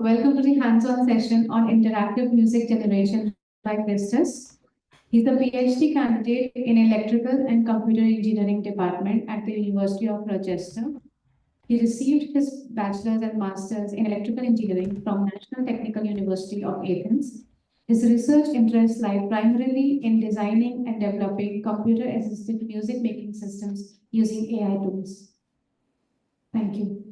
Welcome to the hands-on session on interactive music generation by Christos. He's a PhD candidate in Electrical and Computer Engineering Department at the University of Rochester. He received his bachelor's and master's in electrical engineering from National Technical University of Athens. His research interests lie primarily in designing and developing computer-assisted music-making systems using AI tools. Thank you.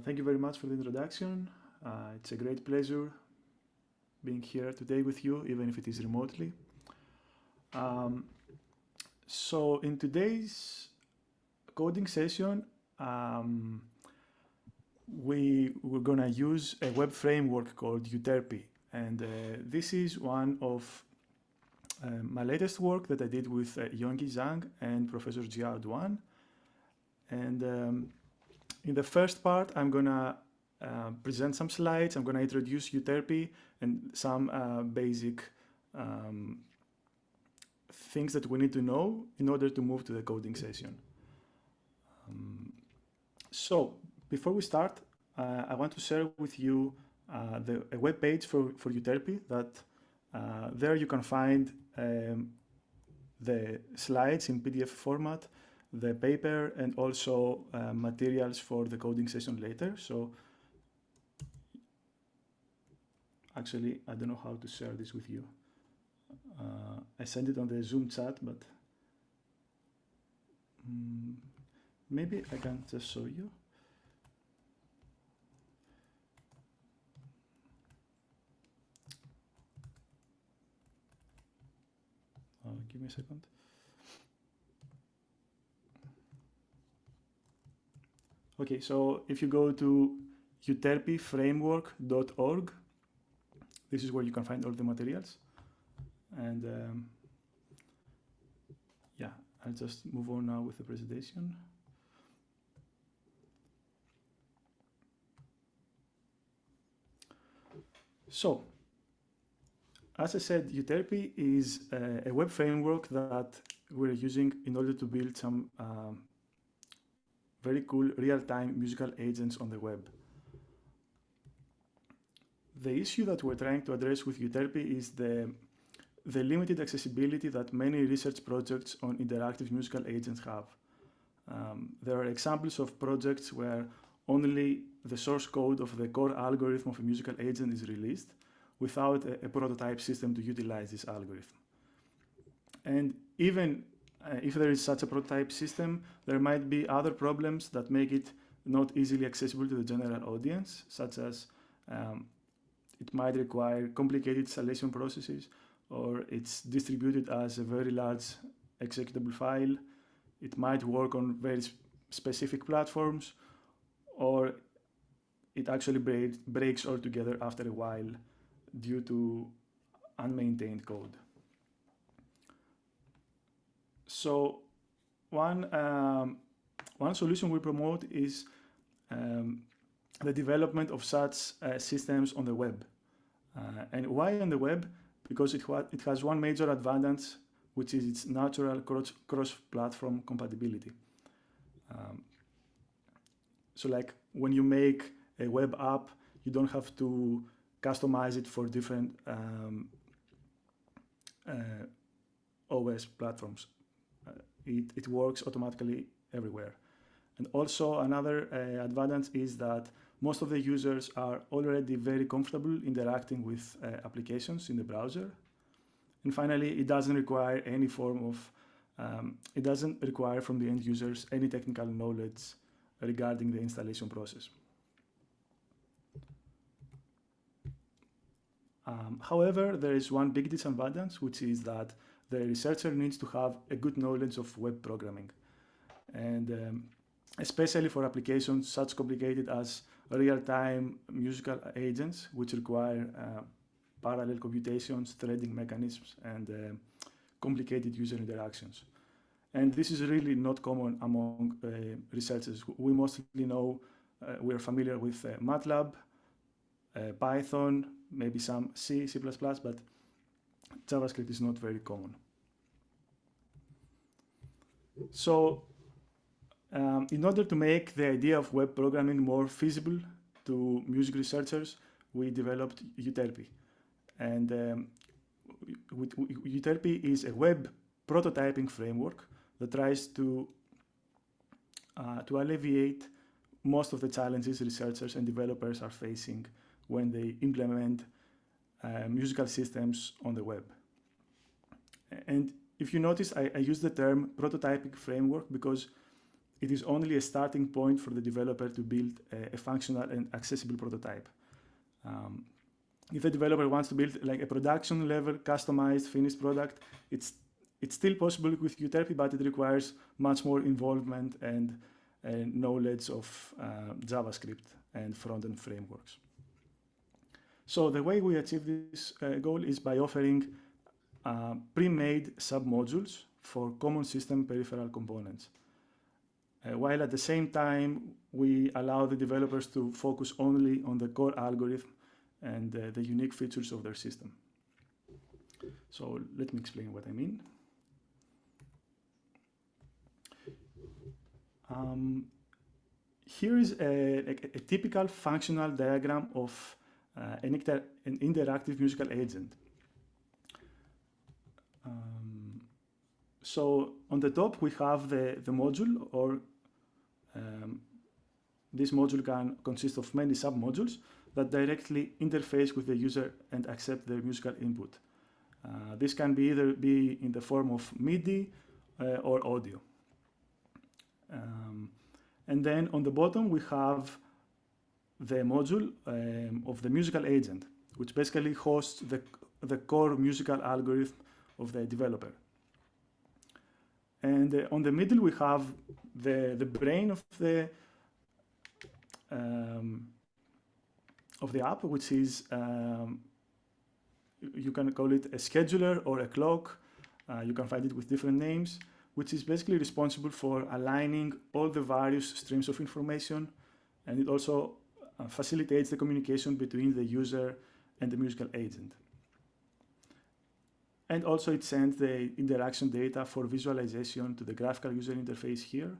Thank you very much for the introduction. It's a great pleasure being here today with you, even if it is remotely. So in today's coding session, we're gonna use a web framework called Euterpe. And this is one of my latest work that I did with Yonggi Zhang and Professor Jiao Duan. And in the first part, I'm gonna present some slides. I'm gonna introduce Euterpe and some basic things that we need to know in order to move to the coding session. So before we start, I want to share with you a web page for Euterpe that there you can find the slides in PDF format, the paper, and also materials for the coding session later. So actually, I don't know how to share this with you. I sent it on the Zoom chat, but maybe I can just show you. Give me a second. Okay, so if you go to euterpeframework.org, this is where you can find all the materials. And yeah, I'll just move on now with the presentation. So, as I said, Euterpe is a web framework that we're using in order to build some very cool real-time musical agents on the web. The issue that we're trying to address with Euterpe is the limited accessibility that many research projects on interactive musical agents have. There are examples of projects where only the source code of the core algorithm of a musical agent is released without a prototype system to utilize this algorithm. And even if there is such a prototype system, there might be other problems that make it not easily accessible to the general audience, such as it might require complicated installation processes, or it's distributed as a very large executable file. It might work on very specific platforms, or it actually breaks altogether after a while due to unmaintained code. So one solution we promote is the development of such systems on the web. And why on the web? Because it has one major advantage, which is its natural cross-platform compatibility. So like when you make a web app, you don't have to customize it for different OS platforms. It works automatically everywhere. And also another advantage is that most of the users are already very comfortable interacting with applications in the browser. And finally, it doesn't require any form of, it doesn't require from the end users any technical knowledge regarding the installation process. However, there is one big disadvantage, which is that the researcher needs to have a good knowledge of web programming. And especially for applications such complicated as real-time musical agents, which require parallel computations, threading mechanisms, and complicated user interactions. And this is really not common among researchers. We mostly know, we're familiar with MATLAB, Python, maybe some C, C++, but JavaScript is not very common. So In order to make the idea of web programming more feasible to music researchers, we developed Euterpe. And Euterpe is a web prototyping framework that tries to alleviate most of the challenges researchers and developers are facing when they implement musical systems on the web. And if you notice, I use the term prototyping framework because it is only a starting point for the developer to build a functional and accessible prototype. If the developer wants to build like a production level, customized, finished product, it's still possible with Euterpe, but it requires much more involvement and knowledge of JavaScript and front-end frameworks. So the way we achieve this goal is by offering pre-made sub-modules for common system peripheral components. While at the same time, we allow the developers to focus only on the core algorithm and the unique features of their system. So let me explain what I mean. Here is a typical functional diagram of an interactive musical agent. So on the top, we have the module, or this module can consist of many sub-modules that directly interface with the user and accept their musical input. This can either be in the form of MIDI or audio. And then on the bottom, we have the module of the musical agent, which basically hosts the core musical algorithm of the developer. And on the middle, we have the brain of the app, which is, you can call it a scheduler or a clock. You can find it with different names, which is basically responsible for aligning all the various streams of information. And it also facilitates the communication between the user and the musical agent. And also it sends the interaction data for visualization to the graphical user interface here,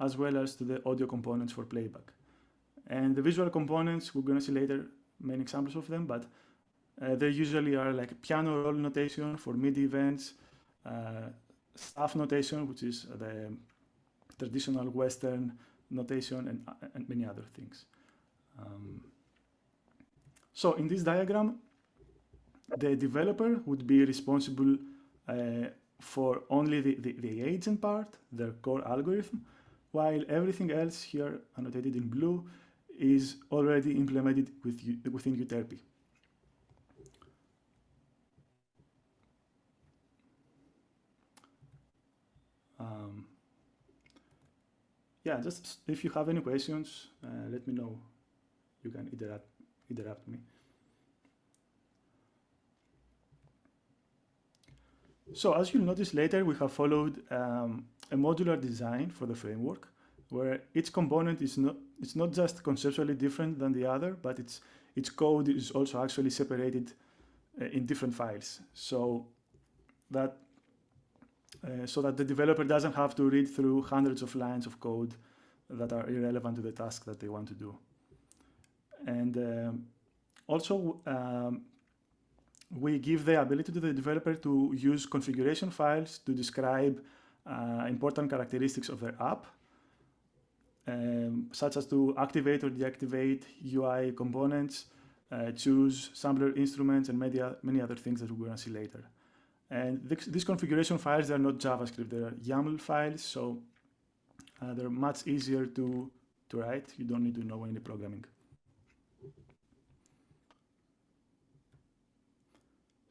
as well as to the audio components for playback. And the visual components, we're going to see later many examples of them, but they usually are like piano roll notation for MIDI events, staff notation, which is the traditional Western notation, and many other things. So in this diagram, the developer would be responsible for only the agent part, their core algorithm, while everything else here, annotated in blue, is already implemented within Euterpe. Yeah, just if you have any questions, let me know. You can interrupt me. So as you'll notice later, we have followed a modular design for the framework, where each component is not just conceptually different than the other, but its code is also actually separated in different files, so that the developer doesn't have to read through hundreds of lines of code that are irrelevant to the task that they want to do. And also, we give the ability to the developer to use configuration files to describe important characteristics of their app, such as to activate or deactivate UI components, choose sampler instruments, and many other things that we're going to see later. And these configuration files, they're not JavaScript, they're YAML files, so they're much easier to write. You don't need to know any programming.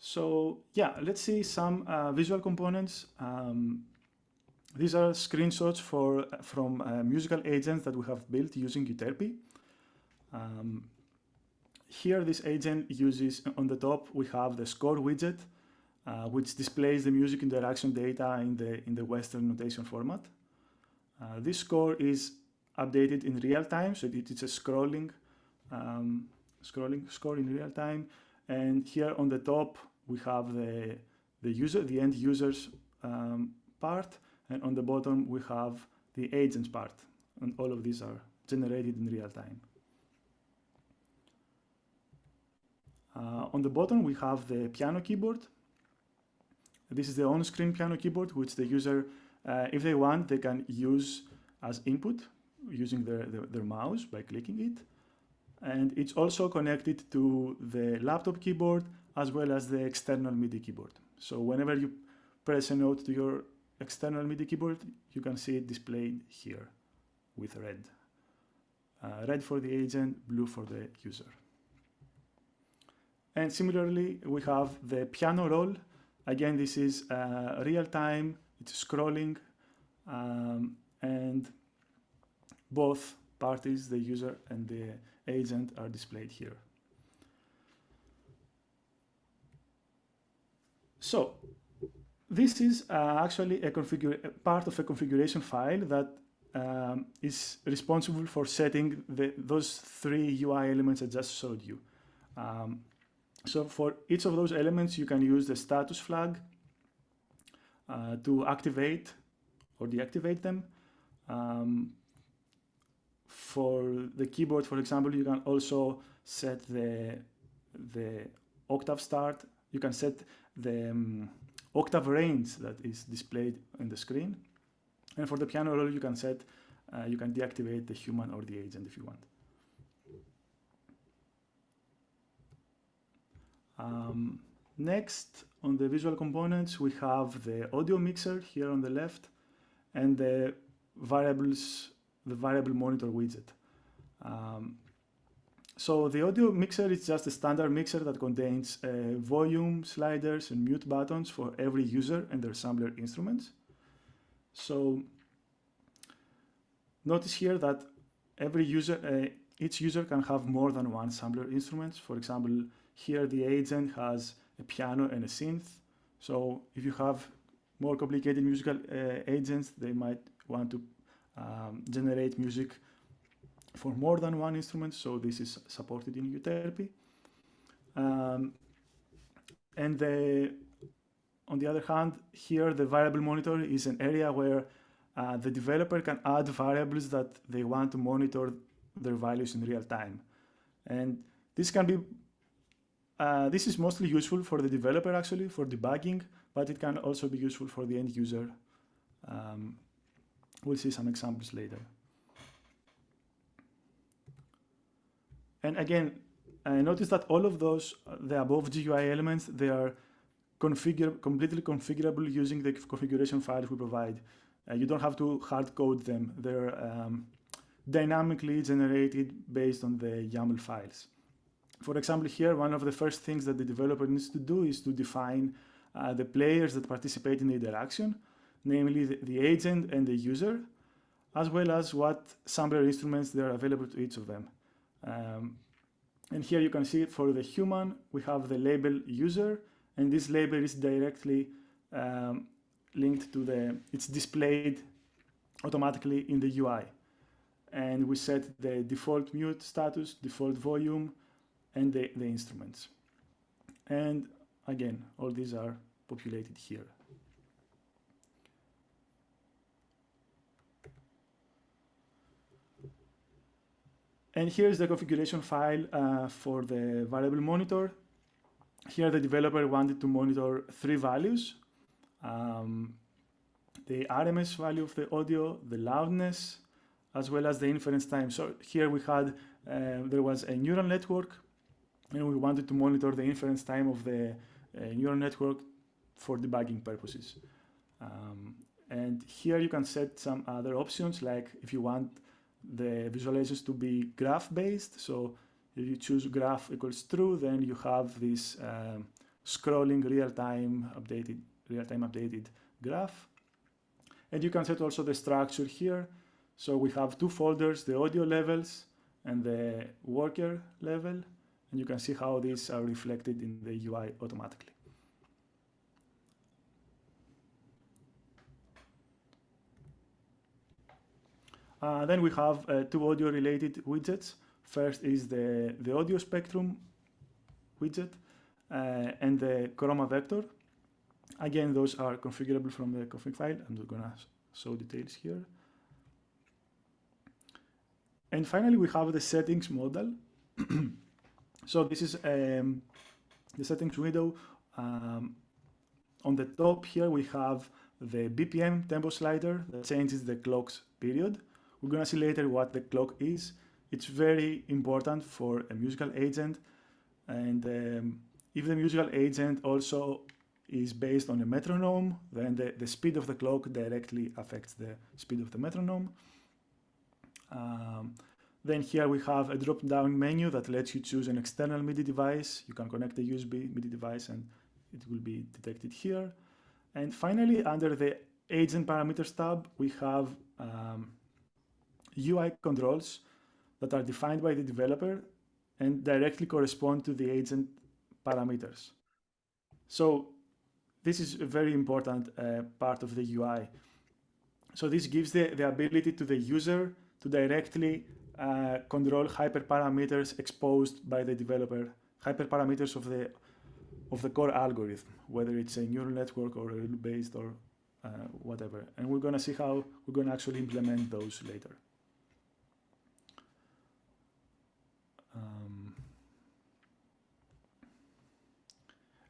So yeah, let's see some visual components. These are screenshots from musical agents that we have built using Euterpe. Here, this agent uses, on the top, we have the score widget, which displays the music interaction data in the Western notation format. This score is updated in real time, so it's a scrolling score in real time. And here on the top, we have the end user's part, and on the bottom we have the agents part, and all of these are generated in real time. On the bottom, we have the piano keyboard. This is the on-screen piano keyboard, which the user, if they want, they can use as input using their mouse by clicking it. And it's also connected to the laptop keyboard as well as the external MIDI keyboard. So whenever you press a note to your external MIDI keyboard, you can see it displayed here with red. Red for the agent, blue for the user. And similarly, we have the piano roll. Again, this is real time, it's scrolling, and both parties, the user and the agent, are displayed here. So this is actually a part of a configuration file that is responsible for setting those three UI elements I just showed you. So for each of those elements, you can use the status flag to activate or deactivate them. For the keyboard, for example, you can also set the octave start. You can set the octave range that is displayed on the screen. And for the piano roll, you can deactivate the human or the agent if you want. Next, on the visual components, we have the audio mixer here on the left and the variable monitor widget. So the audio mixer is just a standard mixer that contains volume sliders and mute buttons for every user and their sampler instruments. So notice here that each user can have more than one sampler instrument. For example, here the agent has a piano and a synth. So if you have more complicated musical agents, they might want to generate music for more than one instrument. So this is supported in Euterpe. And on the other hand, here the variable monitor is an area where the developer can add variables that they want to monitor their values in real time. And this can be this is mostly useful for the developer, actually, for debugging, but it can also be useful for the end user. We'll see some examples later. And again, notice that all of those, the above GUI elements, they are completely configurable using the configuration files we provide. You don't have to hard code them. They're dynamically generated based on the YAML files. For example, here, one of the first things that the developer needs to do is to define the players that participate in the interaction, namely the agent and the user, as well as what sampler instruments there are available to each of them. And here you can see for the human, we have the label user, and this label is directly linked to it's displayed automatically in the UI. And we set the default mute status, default volume, and the instruments. And again, all these are populated here. And here's the configuration file for the variable monitor. Here the developer wanted to monitor three values. The RMS value of the audio, the loudness, as well as the inference time. So here we had, there was a neural network, and we wanted to monitor the inference time of the neural network for debugging purposes. And here you can set some other options, like if you want the visualizations to be graph-based. So if you choose graph equals true, then you have this scrolling real-time updated graph. And you can set also the structure here. So we have two folders, the audio levels and the worker level. And you can see how these are reflected in the UI automatically. Then we have two audio-related widgets. First is the audio spectrum widget and the chroma vector. Again, those are configurable from the config file. I'm not going to show details here. And finally, we have the settings model. So this is the settings window. On the top here, we have the BPM tempo slider that changes the clock's period. We're going to see later what the clock is. It's very important for a musical agent. And if the musical agent also is based on a metronome, then the speed of the clock directly affects the speed of the metronome. Then here we have a drop-down menu that lets you choose an external MIDI device. You can connect a USB MIDI device and it will be detected here. And finally, under the agent parameters tab, we have UI controls that are defined by the developer and directly correspond to the agent parameters. So this is a very important part of the UI. So this gives the ability to the user to directly control hyperparameters exposed by the developer, hyperparameters of the core algorithm, whether it's a neural network or a rule-based or whatever. And we're going to see how we're going to actually implement those later.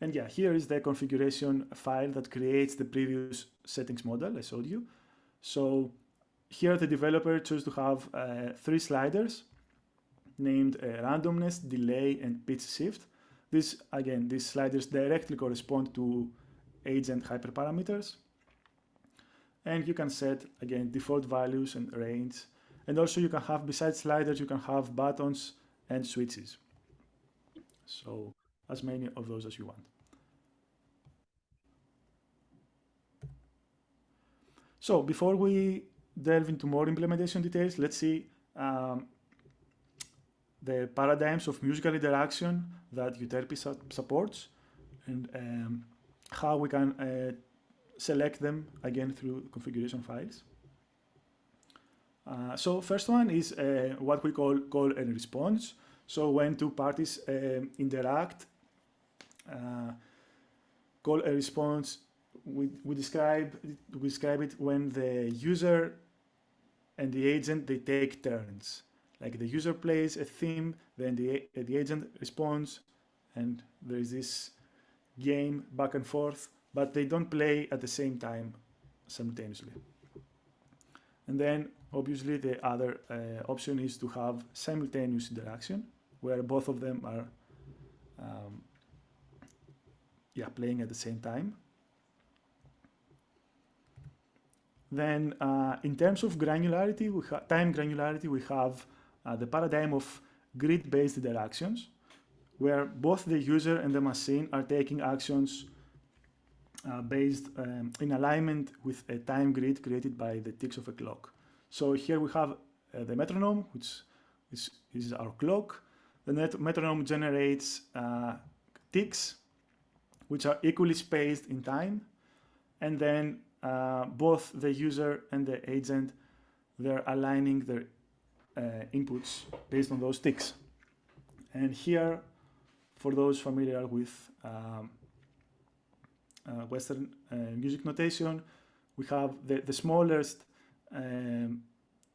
And yeah, here is the configuration file that creates the previous settings model I showed you. So here the developer chose to have 3 sliders named randomness, delay, and pitch shift. These sliders directly correspond to agent hyperparameters. And you can set, again, default values and range. And also you can have, besides sliders, you can have buttons and switches. So as many of those as you want. So before we delve into more implementation details, let's see the paradigms of musical interaction that Euterpe supports and how we can select them again through configuration files. So first one is what we call and response. So when two parties interact, call and response, we describe it when the user and the agent, they take turns. Like the user plays a theme, then the agent responds, and there is this game back and forth, but they don't play at the same time simultaneously. And then obviously the other option is to have simultaneous interaction, where both of them are playing at the same time. Then in terms of granularity, time granularity, we have the paradigm of grid-based interactions, where both the user and the machine are taking actions based in alignment with a time grid created by the ticks of a clock. So here we have the metronome, which is our clock. The metronome generates ticks, which are equally spaced in time, and then both the user and the agent, they're aligning their inputs based on those ticks. And here, for those familiar with Western music notation, we have the smallest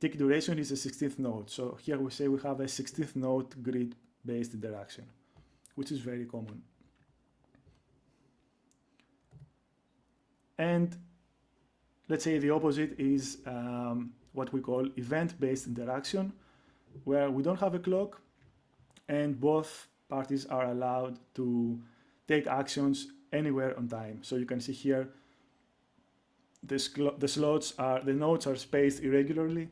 tick duration is a 16th note. So here we say we have a 16th note grid-based interaction, which is very common. And let's say the opposite is what we call event-based interaction, where we don't have a clock and both parties are allowed to take actions anywhere on time. So you can see here the notes are spaced irregularly,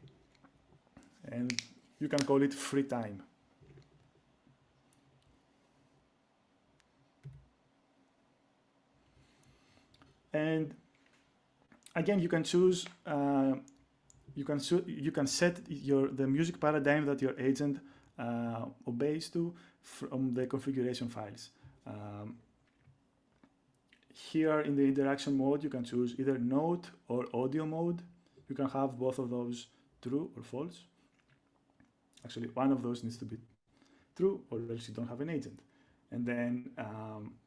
and you can call it free time. And again, you can choose, you can set the music paradigm that your agent obeys to from the configuration files. Here in the interaction mode, you can choose either note or audio mode. You can have both of those true or false. Actually, one of those needs to be true, or else you don't have an agent. And then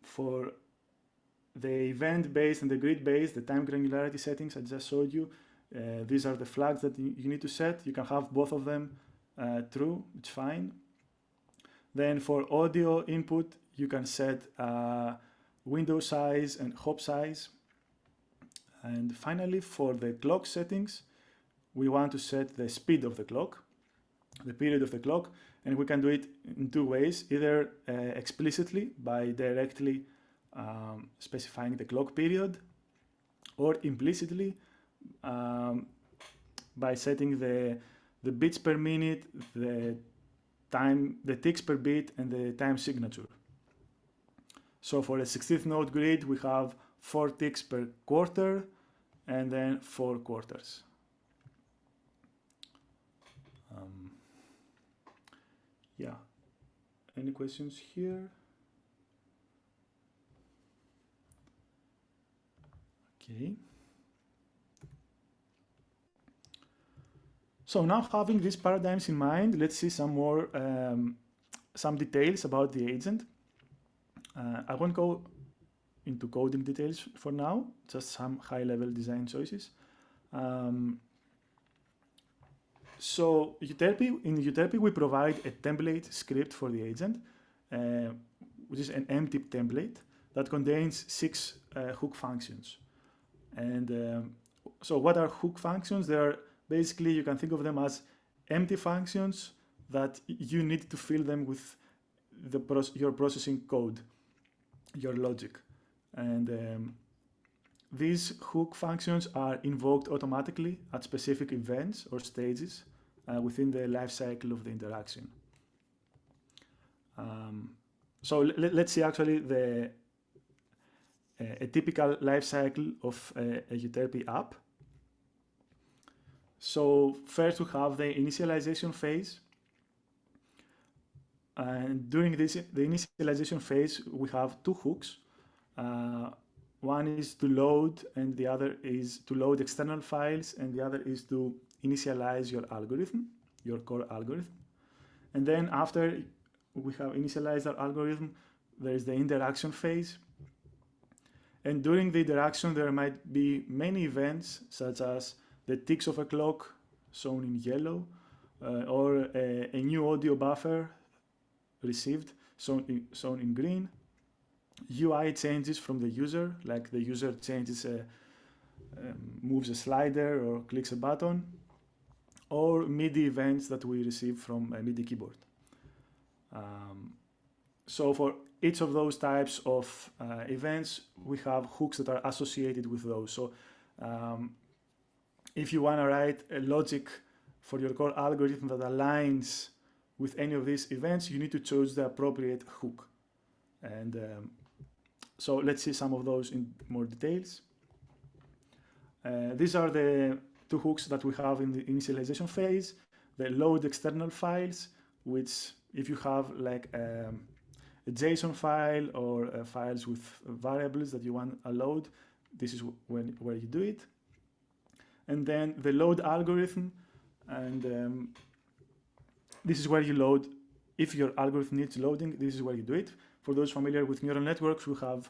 for the event-based and the grid-based, the time granularity settings I just showed you, these are the flags that you need to set. You can have both of them true, it's fine. Then for audio input, you can set window size and hop size. And finally, for the clock settings, we want to set the speed of the clock, the period of the clock, and we can do it in two ways, either explicitly by directly specifying the clock period, or implicitly by setting the bits per minute, the ticks per bit, and the time signature. So for a 16th note grid, we have 4 ticks per quarter, and then 4 quarters. Yeah, any questions here? Okay. So now having these paradigms in mind, let's see some more, some details about the agent. I won't go into coding details for now, just some high-level design choices. So in Euterpe, we provide a template script for the agent, which is an empty template that contains 6 hook functions. And so what are hook functions? They are basically, you can think of them as empty functions that you need to fill them with your processing code, your logic. And these hook functions are invoked automatically at specific events or stages within the life cycle of the interaction. So let's see actually a typical life cycle of a Euterpe app. So first we have the initialization phase. And during the initialization phase, we have 2 hooks. One is to load, and the other is to load external files, and the other is to initialize your algorithm, your core algorithm. And then after we have initialized our algorithm, there is the interaction phase. And during the interaction, there might be many events, such as the ticks of a clock, shown in yellow, or a new audio buffer received, shown in green. UI changes from the user, like the user changes, moves a slider or clicks a button, or MIDI events that we receive from a MIDI keyboard. So for each of those types of events, we have hooks that are associated with those. So if you want to write a logic for your core algorithm that aligns with any of these events, you need to choose the appropriate hook. And so let's see some of those in more details. These are the 2 hooks that we have in the initialization phase. The load external files, which if you have like a JSON file or files with variables that you want to load, this is where you do it. And then the load algorithm, and this is where you load. If your algorithm needs loading, this is where you do it. For those familiar with neural networks, we have,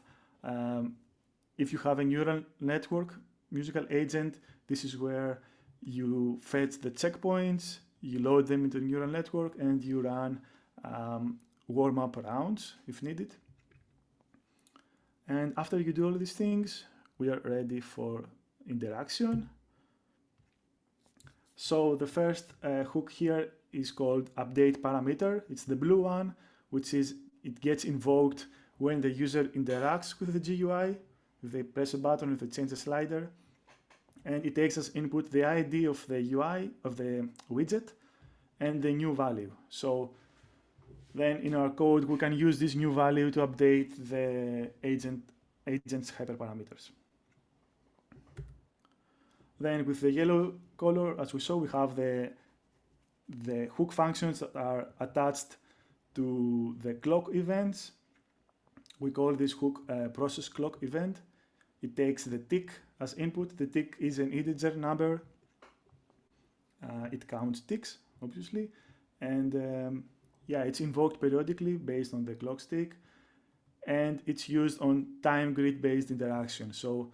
if you have a neural network musical agent, this is where you fetch the checkpoints, you load them into the neural network, and you run warm-up rounds if needed. And after you do all these things, we are ready for interaction. So the first hook here is called update parameter. It's the blue one, which is, it gets invoked when the user interacts with the GUI. If they press a button, if they change the slider, and it takes as input the ID of the UI, of the widget, and the new value. So then in our code, we can use this new value to update the agent's hyperparameters. Then with the yellow color, as we saw, we have the hook functions that are attached to the clock events. We call this hook process clock event. It takes the tick as input. The tick is an integer number. It counts ticks, obviously. And yeah, it's invoked periodically based on the clock tick. And it's used on time grid-based interaction. So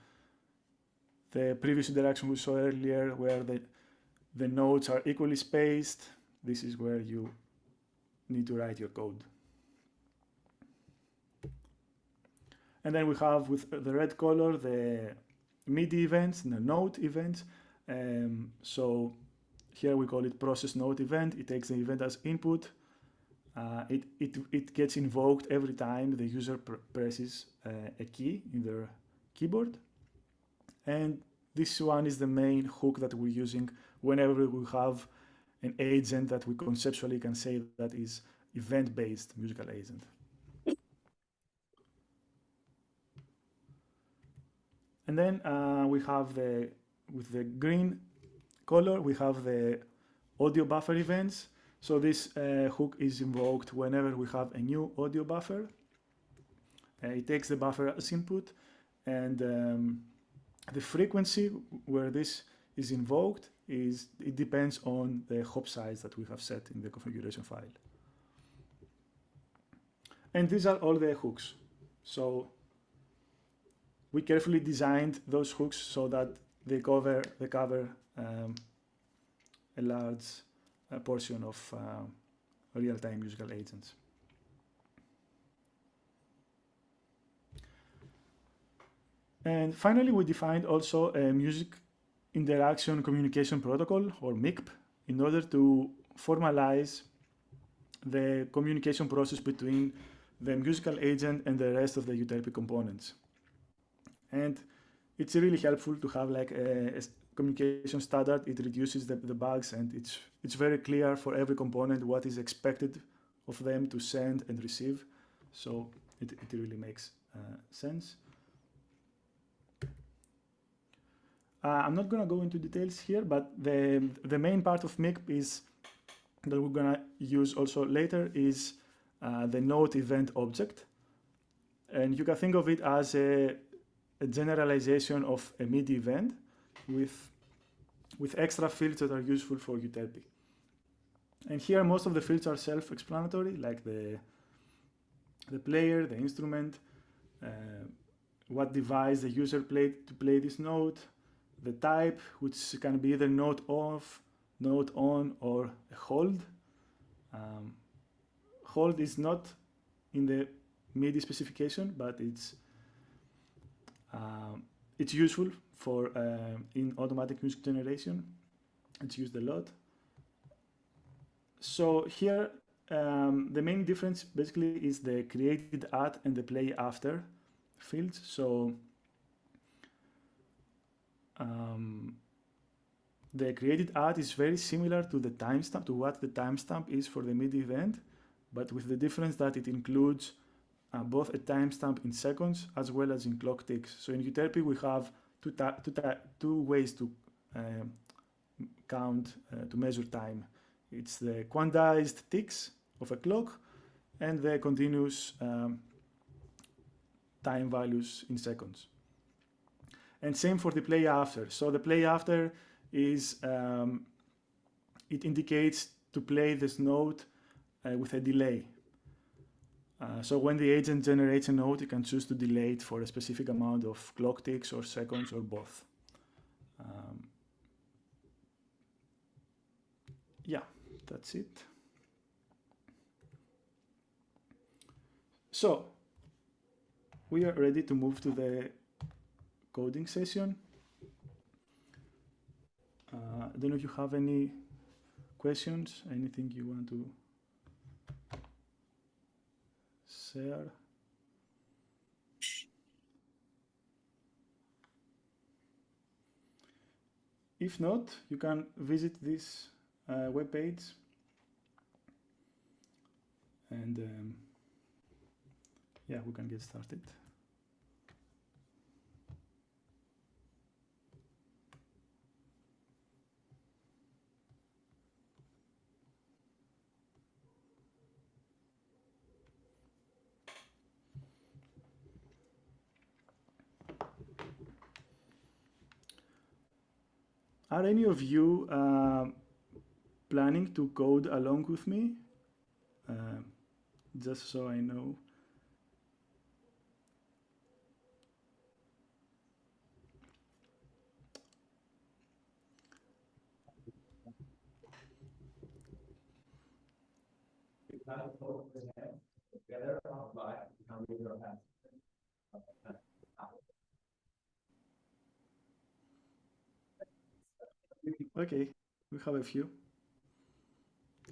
the previous interaction we saw earlier, where the nodes are equally spaced, this is where you need to write your code. And then we have, with the red color, the MIDI events, the node events. So here we call it process node event. It takes the event as input. It gets invoked every time the user presses a key in their keyboard. And this one is the main hook that we're using whenever we have an agent that we conceptually can say that is event-based musical agent. And then we have with the green color, we have the audio buffer events. So this hook is invoked whenever we have a new audio buffer. It takes the buffer as input, and the frequency where this is invoked it depends on the hop size that we have set in the configuration file. And these are all the hooks. So we carefully designed those hooks so that they cover a large portion of real-time musical agents. And finally, we defined also a music interaction communication protocol, or MICP, in order to formalize the communication process between the musical agent and the rest of the Euterpe components. And it's really helpful to have like a communication standard. It reduces the bugs, and it's very clear for every component what is expected of them to send and receive. So it really makes sense. I'm not going to go into details here, but the main part of MICP is that we're going to use also later is the node event object. And you can think of it as a generalization of a MIDI event with extra fields that are useful for Euterpe. And here most of the fields are self-explanatory, like the player, the instrument, what device the user played to play this note, the type, which can be either note off, note on, or a hold. Hold is not in the MIDI specification, but it's useful for in automatic music generation. It's used a lot. So here, the main difference basically is the created at and the play after fields. So the created at is very similar to the timestamp, to what the timestamp is for the MIDI event, but with the difference that it includes both a timestamp in seconds as well as in clock ticks. So in Euterpe we have two ways to count, to measure time. It's the quantized ticks of a clock and the continuous time values in seconds. And same for the play after. So the play after is, it indicates to play this note with a delay. So when the agent generates a note, you can choose to delay it for a specific amount of clock ticks or seconds or both. Yeah, that's it. So we are ready to move to the coding session. I don't know if you have any questions, anything you want to share. If not, you can visit this webpage and yeah, we can get started. Are any of you planning to code along with me? Just so I know. Okay, we have a few.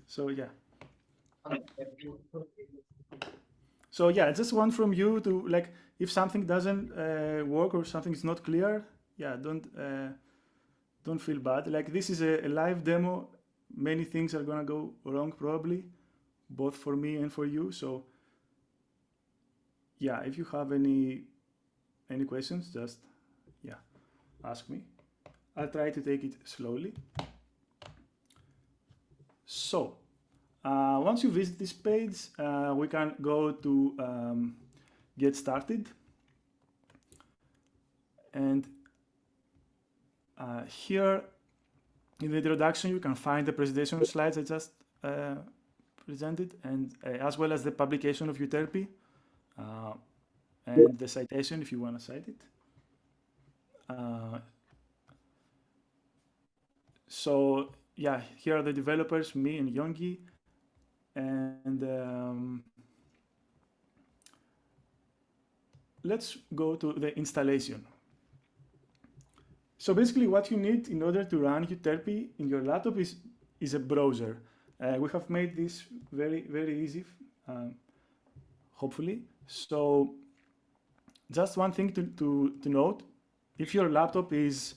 So yeah. So yeah, I just want from you to like, if something doesn't work or something is not clear, yeah, don't feel bad. Like this is a live demo. Many things are gonna go wrong probably, both for me and for you. So yeah, if you have any questions, just yeah, ask me. I'll try to take it slowly. So once you visit this page, we can go to get started. And here in the introduction, you can find the presentation slides I just presented, and as well as the publication of Euterpe and the citation if you want to cite it. So yeah, here are the developers, me and Yongi, and let's go to the installation. So basically what you need in order to run Euterpe in your laptop is a browser. We have made this very, very easy, hopefully. So just one thing to note, if your laptop is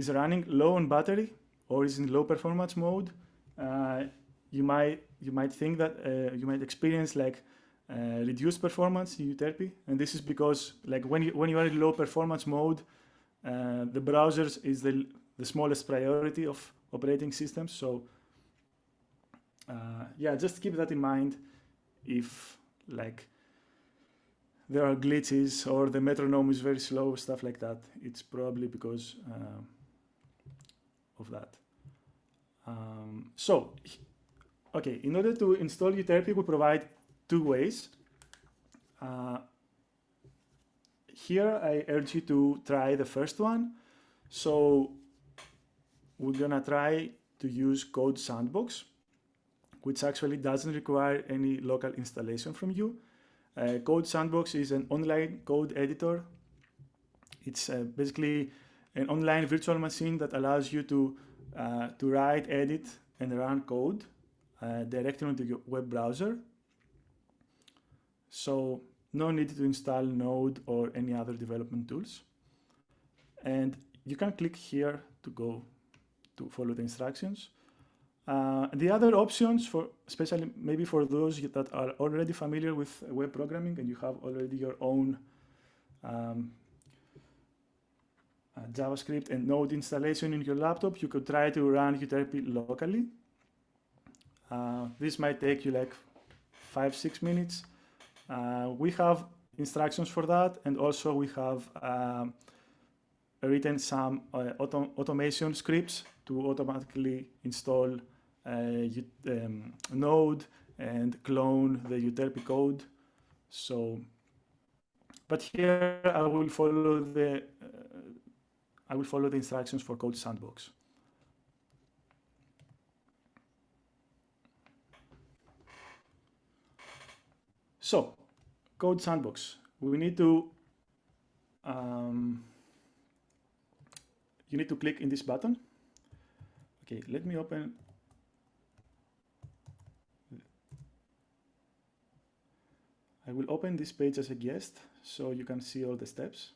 running low on battery or is in low performance mode, you might think that you might experience like reduced performance in Euterpe, and this is because like when you are in low performance mode, the browsers is the smallest priority of operating systems. So yeah, just keep that in mind. If like there are glitches or the metronome is very slow, stuff like that, it's probably because of that. So okay, in order to install Euterpe, we provide two ways. Here I urge you to try the first one. So we're gonna try to use Code Sandbox, which actually doesn't require any local installation from you. Code Sandbox is an online code editor. It's basically an online virtual machine that allows you to write, edit, and run code directly onto your web browser. So no need to install Node or any other development tools. And you can click here to go to follow the instructions. The other options, for especially maybe for those that are already familiar with web programming and you have already your own JavaScript and Node installation in your laptop, you could try to run Euterpe locally. This might take you like 5-6 minutes. We have instructions for that, and also we have written some automation scripts to automatically install Node and clone the Euterpe code. So, but here I will follow the instructions for Code Sandbox. So, Code Sandbox. We need to you need to click in this button. Okay, let me open. I will open this page as a guest so you can see all the steps.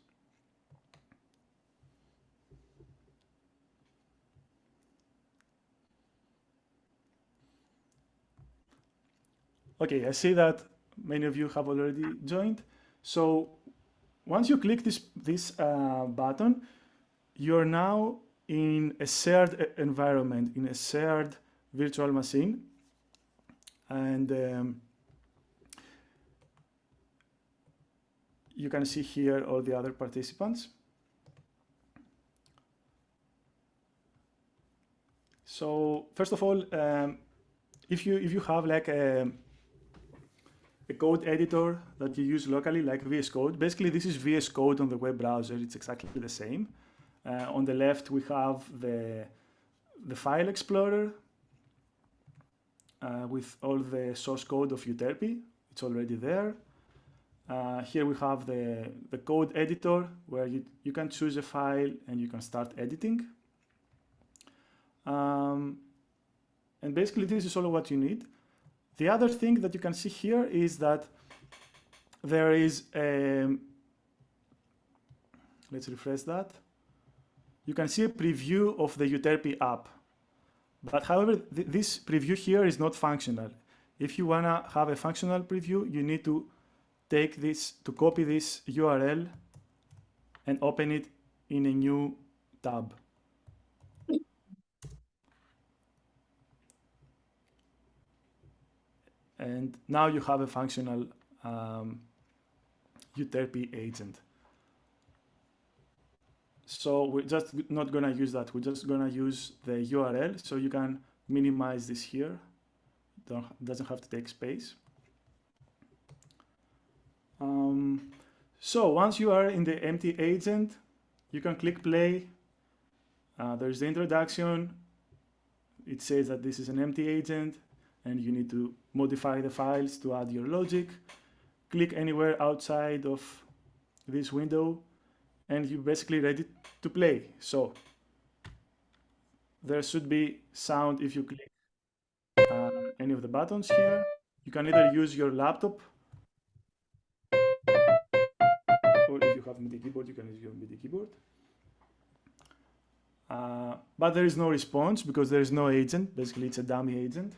Okay, I see that many of you have already joined. So once you click this button, you're now in a shared environment, in a shared virtual machine. And you can see here all the other participants. So first of all, if you have like a code editor that you use locally, like VS Code, basically this is VS Code on the web browser. It's exactly the same. On the left, we have the file explorer. with all the source code of Euterpe. It's already there. Here we have the code editor where you can choose a file and you can start editing. And basically this is all what you need. The other thing that you can see here is that there is a, let's refresh that. You can see a preview of the Euterpe app. But however, this preview here is not functional. If you wanna have a functional preview, you need to copy this URL and open it in a new tab. And now you have a functional Euterpe agent. So we're just not gonna use that. We're just gonna use the URL. So you can minimize this here. Doesn't have to take space. So once you are in the empty agent, you can click play. There's the introduction. It says that this is an empty agent and you need to modify the files to add your logic. Click anywhere outside of this window and you're basically ready to play. So there should be sound if you click any of the buttons here. You can either use your laptop, or if you have MIDI keyboard, you can use your MIDI keyboard. But there is no response because there is no agent. Basically, it's a dummy agent.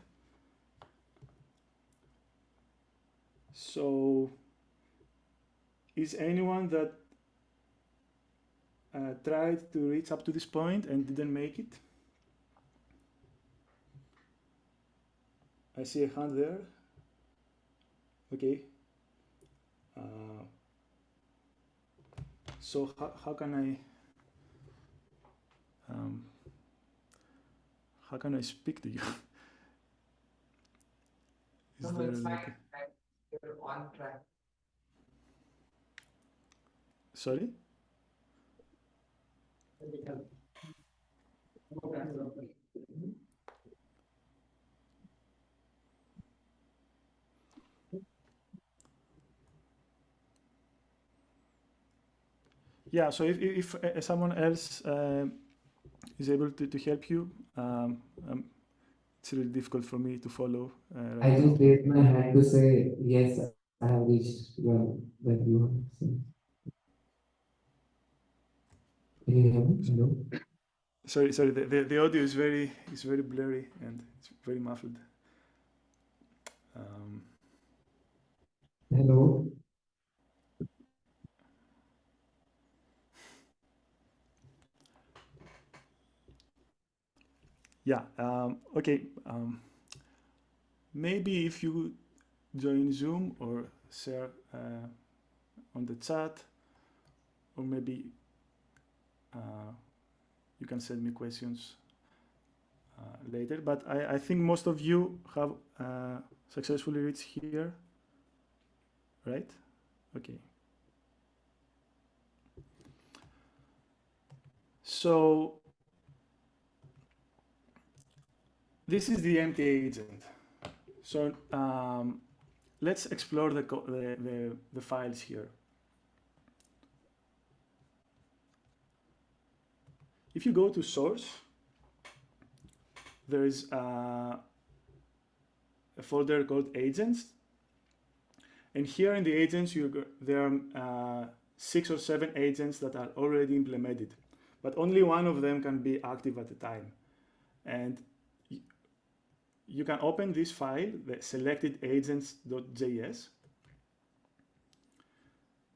So, is anyone that tried to reach up to this point and didn't make it? I see a hand there. Okay. So how can I speak to you? Is No, there it's like fine. You're on track. Sorry? Yeah, so if someone else is able to help you, it's really difficult for me to follow I right just now. raised my hand to say, yes, I have reached where you are. Can you hear me? Hello? Sorry, the audio is very blurry and it's very muffled. Hello? Yeah, okay. Maybe if you join Zoom or share on the chat, or maybe you can send me questions later. But I think most of you have successfully reached here, right? Okay. So this is the empty agent. So let's explore the files here. If you go to source, there is a folder called agents. And here in the agents, there are 6 or 7 agents that are already implemented, but only one of them can be active at a time. And you can open this file, the selected agents.js.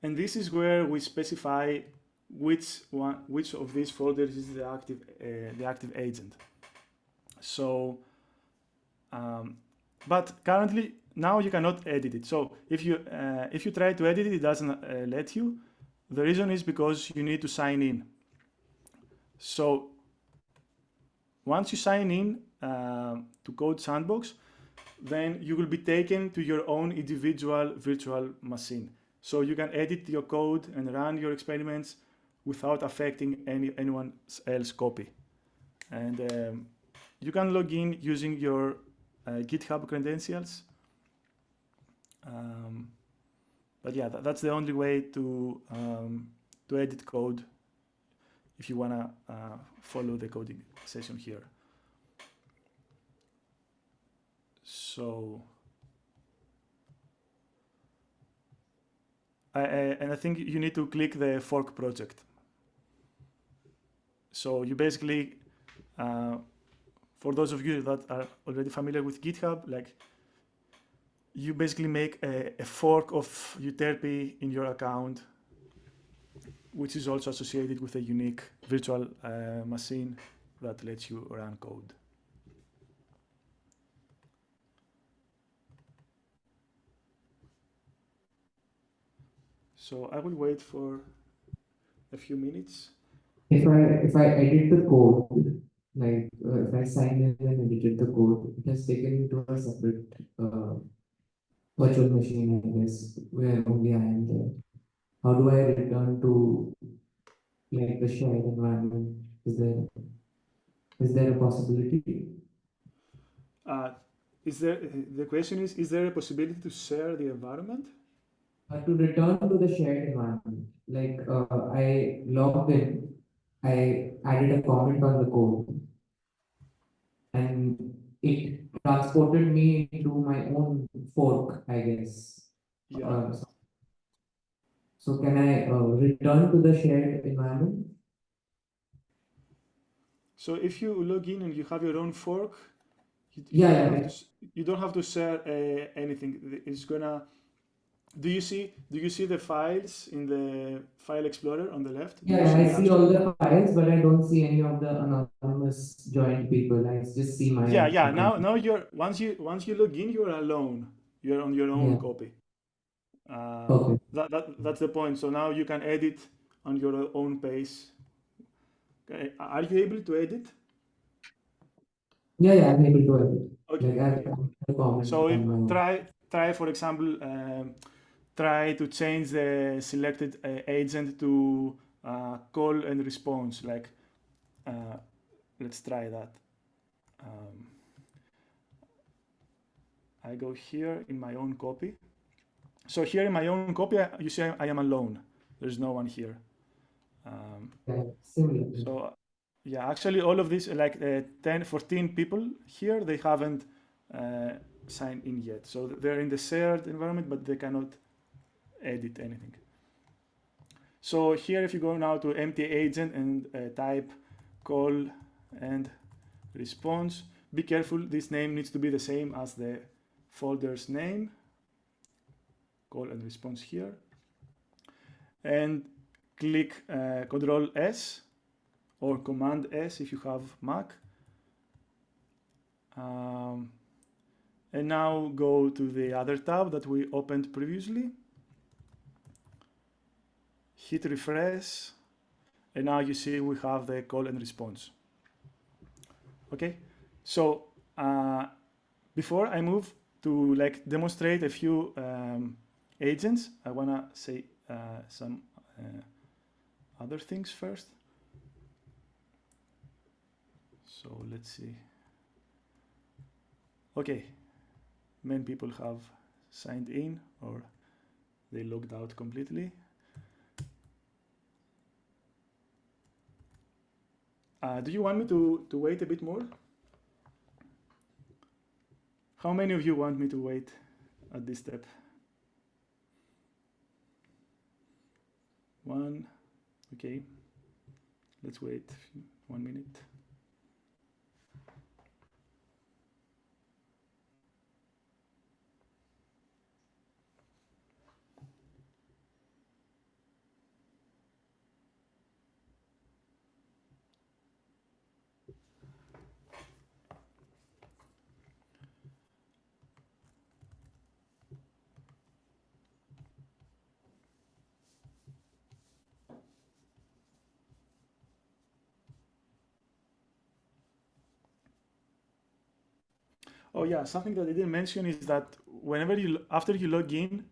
And this is where we specify which of these folders is the active agent. So, but currently now you cannot edit it. So if you try to edit it, it doesn't let you. The reason is because you need to sign in. So once you sign in to Code Sandbox, then you will be taken to your own individual virtual machine. So you can edit your code and run your experiments without affecting anyone else's copy. And you can log in using your GitHub credentials. But yeah, that's the only way to edit code if you wanna follow the coding session here. So, and I think you need to click the fork project. So you basically, for those of you that are already familiar with GitHub, like you basically make a fork of Euterpe in your account, which is also associated with a unique virtual machine that lets you run code. So I will wait for a few minutes. If I edit the code, like if I sign in and edited the code, it has taken me to a separate virtual machine, I guess, where only I am there. How do I return to like the shared environment? Is there a possibility? The question is there a possibility to share the environment? To return to the shared environment, like I logged in, I added a comment on the code, and it transported me to my own fork, I guess. Yeah. So can I return to the shared environment? So if you log in and you have your own fork, Yeah. you don't have to share anything. It's gonna. Do you see the files in the file explorer on the left? Yeah, I see all the files, but I don't see any of the anonymous joined people. I just see my. Yeah. Now you're once you log in, you're alone. You're on your own Yeah. copy. Okay. That's the point. So now you can edit on your own pace. Okay. Are you able to edit? Yeah, I'm able to edit. Okay. Like I have a comment So on my own. try for example, try to change the selected agent to call and response. Like, let's try that. I go here in my own copy. So here in my own copy, you see I am alone. There's no one here. Similar. So yeah, actually all of these, like 14 people here, they haven't signed in yet. So they're in the shared environment, but they cannot edit anything. So here, if you go now to empty agent and type call and response, be careful, this name needs to be the same as the folder's name. Call and response here. And click Control S or Command S if you have Mac. And now go to the other tab that we opened previously. Hit refresh. And now you see we have the call and response. Okay, so before I move to like demonstrate a few agents, I wanna say some other things first. So let's see. Okay, many people have signed in or they logged out completely. Do you want me to wait a bit more? How many of you want me to wait at this step? One, okay. Let's wait 1 minute. Oh yeah, something that I didn't mention is that whenever after you log in,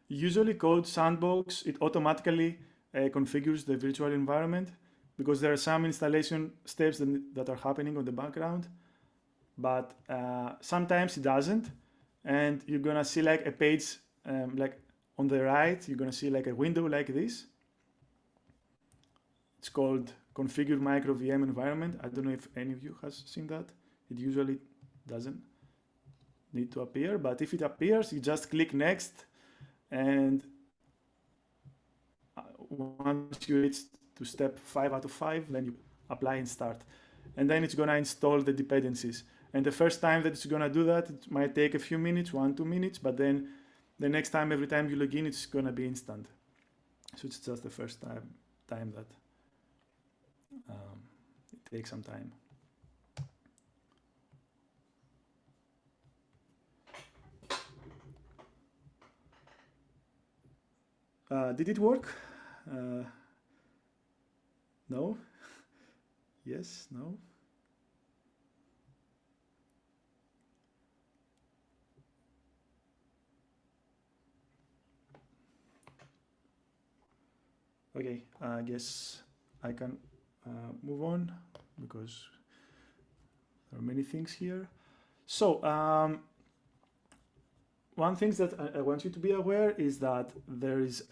usually Code Sandbox, it automatically configures the virtual environment because there are some installation steps that are happening on the background. but sometimes it doesn't, and you're gonna see like a page like on the right, you're gonna see like a window like this. It's called Configure Micro VM Environment. I don't know if any of you has seen that. It usually doesn't need to appear, but if it appears, you just click next, and once you reach to step 5 out of 5, then you apply and start. And then it's gonna install the dependencies. And the first time that it's gonna do that, it might take a few minutes, 1-2 minutes, but then the next time, every time you log in, it's gonna be instant. So it's just the first time that it takes some time. Did it work? No? Yes? No? Okay, I guess I can move on because there are many things here. So one thing that I want you to be aware is that there is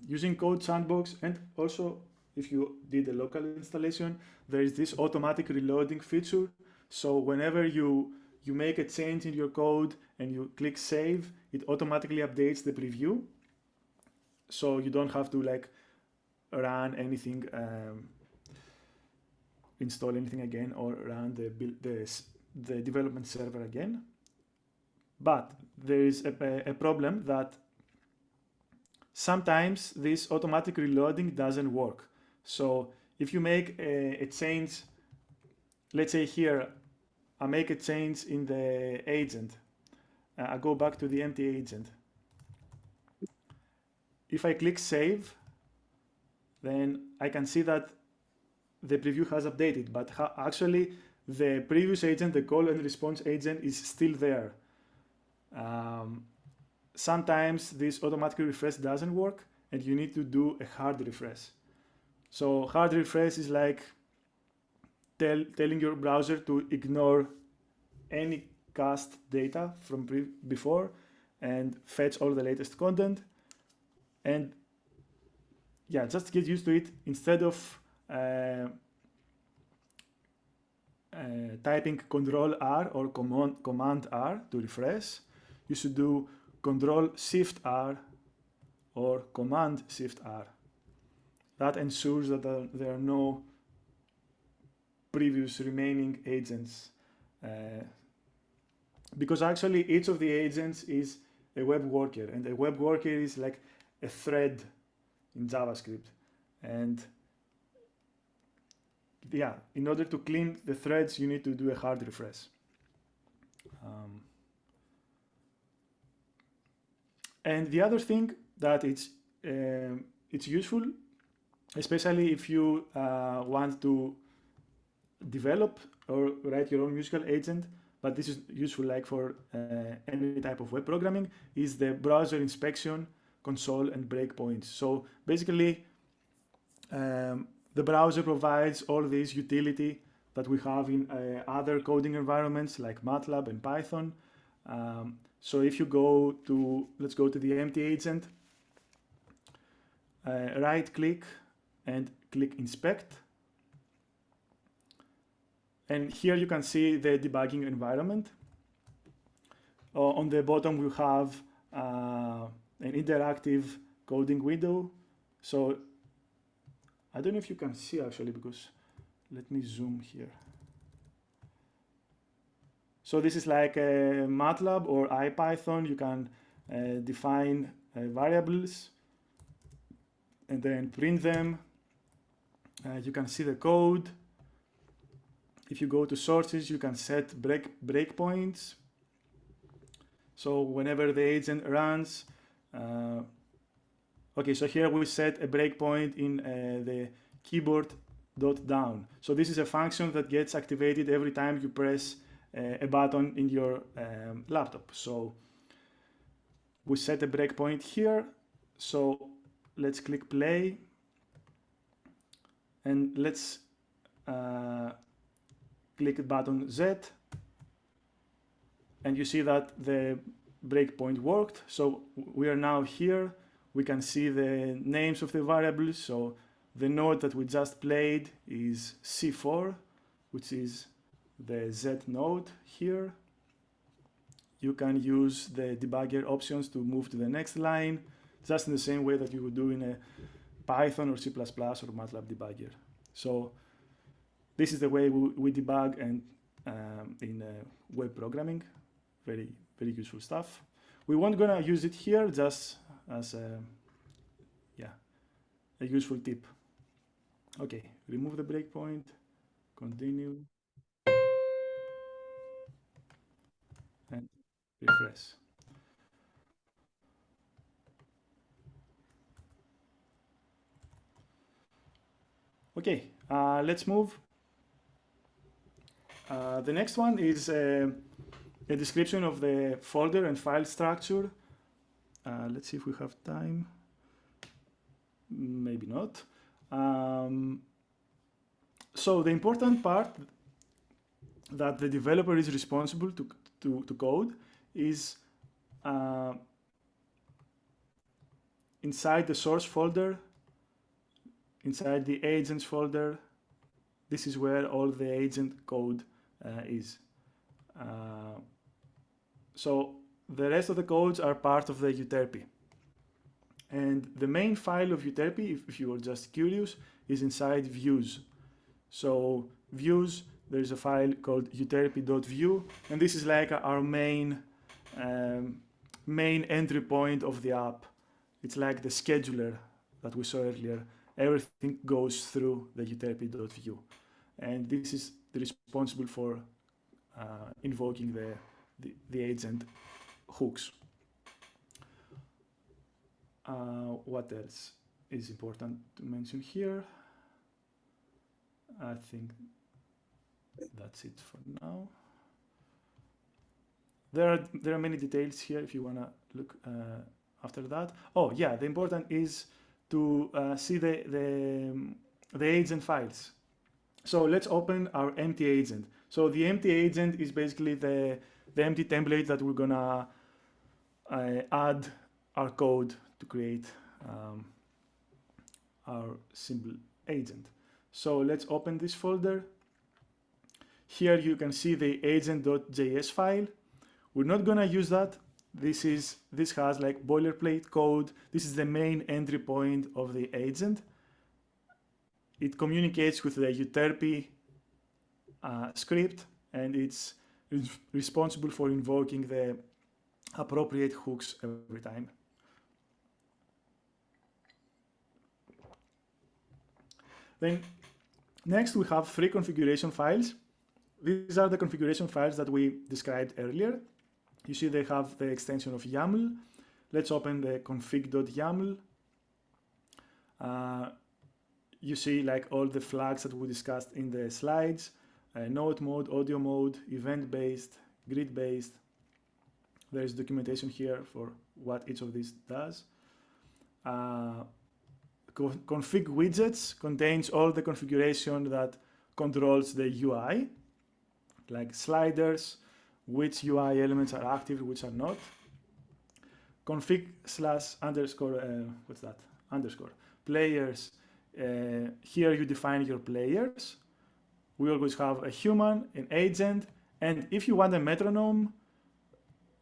using Code Sandbox, and also if you did a local installation, there is this automatic reloading feature. So whenever you make a change in your code and you click save, it automatically updates the preview. So you don't have to like run anything, install anything again, or run the development server again. But there is a problem that sometimes this automatic reloading doesn't work. So if you make a change, let's say here, I make a change in the agent. I go back to the empty agent. If I click save, then I can see that the preview has updated, but actually the previous agent, the call and response agent, is still there. Sometimes this automatic refresh doesn't work, and you need to do a hard refresh. So hard refresh is like telling your browser to ignore any cached data from before and fetch all the latest content. And yeah, just get used to it. Instead of typing Control R or Command R to refresh, you should do Control Shift R or Command Shift R. That ensures that there are no previous remaining agents, because actually each of the agents is a web worker, and a web worker is like a thread in JavaScript. And yeah, in order to clean the threads, you need to do a hard refresh. And the other thing that it's useful, especially if you want to develop or write your own musical agent, but this is useful like for any type of web programming, is the browser inspection console and breakpoints. So basically, the browser provides all this utility that we have in other coding environments like MATLAB and Python. So if you go to, let's go to the empty agent, right click and click inspect. And here you can see the debugging environment. On the bottom, we have an interactive coding window. So I don't know if you can see actually, because let me zoom here. So this is like a MATLAB or IPython. You can define variables and then print them. You can see the code. If you go to sources, you can set breakpoints. So whenever the agent runs, okay, so here we set a breakpoint in the keyboard .down. So this is a function that gets activated every time you press a button in your laptop. So we set a breakpoint here. So let's click play, and let's click the button Z, and you see that the breakpoint worked. So we are now here. We can see the names of the variables. So the node that we just played is C4, which is the Z node here. You can use the debugger options to move to the next line, just in the same way that you would do in a Python or C++ or MATLAB debugger. So this is the way we debug and in web programming. Very, very useful stuff. We weren't gonna use it here, just as a useful tip. Okay, remove the breakpoint, continue, and refresh. Okay, let's move. The next one is a description of the folder and file structure. Let's see if we have time. Maybe not. So the important part that the developer is responsible to code is inside the source folder, inside the agents folder. This is where all the agent code is. So the rest of the codes are part of the Euterpe. And the main file of Euterpe, if you are just curious, is inside views. So views, there's a file called euterpe.view, and this is like our main entry point of the app. It's like the scheduler that we saw earlier. Everything goes through the euterpe.view. And this is responsible for invoking the agent hooks. What else is important to mention here? I think that's it for now. There are many details here if you want to look after that. Oh yeah, the important is to see the agent files. So let's open our empty agent. So the empty agent is basically the empty template that we're gonna add our code to create our simple agent. So let's open this folder. Here you can see the agent.js file. We're not gonna use that. This has like boilerplate code. This is the main entry point of the agent. It communicates with the Euterpe script, and it's responsible for invoking the appropriate hooks every time. Then next we have 3 configuration files. These are the configuration files that we described earlier. You see they have the extension of YAML. Let's open the config.yaml. You see like all the flags that we discussed in the slides, note mode, audio mode, event-based, grid-based. There is documentation here for what each of these does. Config widgets contains all the configuration that controls the UI, like sliders, which UI elements are active, which are not. Config / players. Here you define your players. We always have a human, an agent, and if you want a metronome,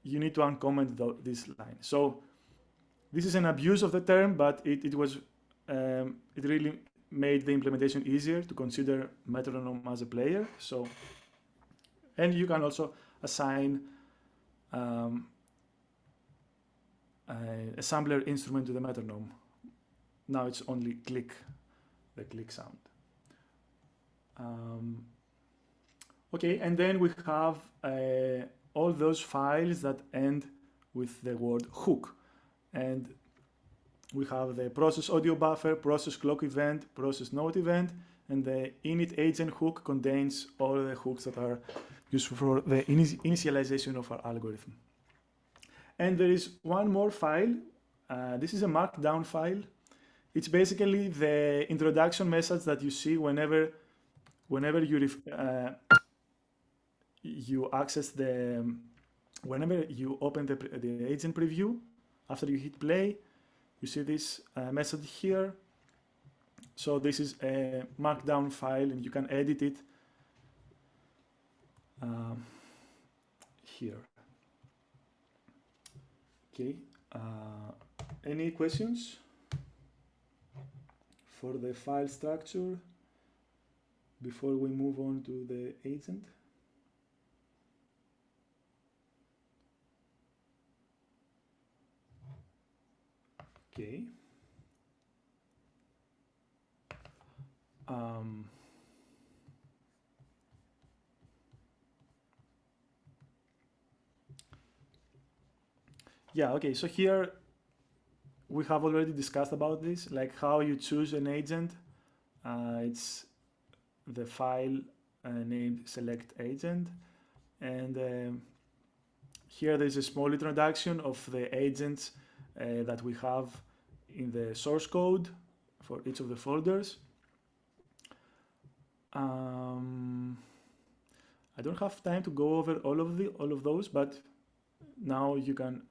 you need to uncomment this line. So this is an abuse of the term, but it really made the implementation easier to consider metronome as a player. So, and you can also assign a sampler instrument to the metronome. Now it's only click, the click sound. Okay, and then we have all those files that end with the word hook. And we have the process audio buffer, process clock event, process note event, and the init agent hook contains all the hooks that are useful for the initialization of our algorithm. And there is one more file. This is a markdown file. It's basically the introduction message that you see whenever whenever you access whenever you open the agent preview, after you hit play, you see this message here. So this is a markdown file, and you can edit it here. Okay. Any questions for the file structure before we move on to the agent? Okay. Yeah, okay, so here we have already discussed about this, like how you choose an agent. It's the file named select agent, and here there's a small introduction of the agents that we have in the source code for each of the folders. I don't have time to go over all of those, but now you can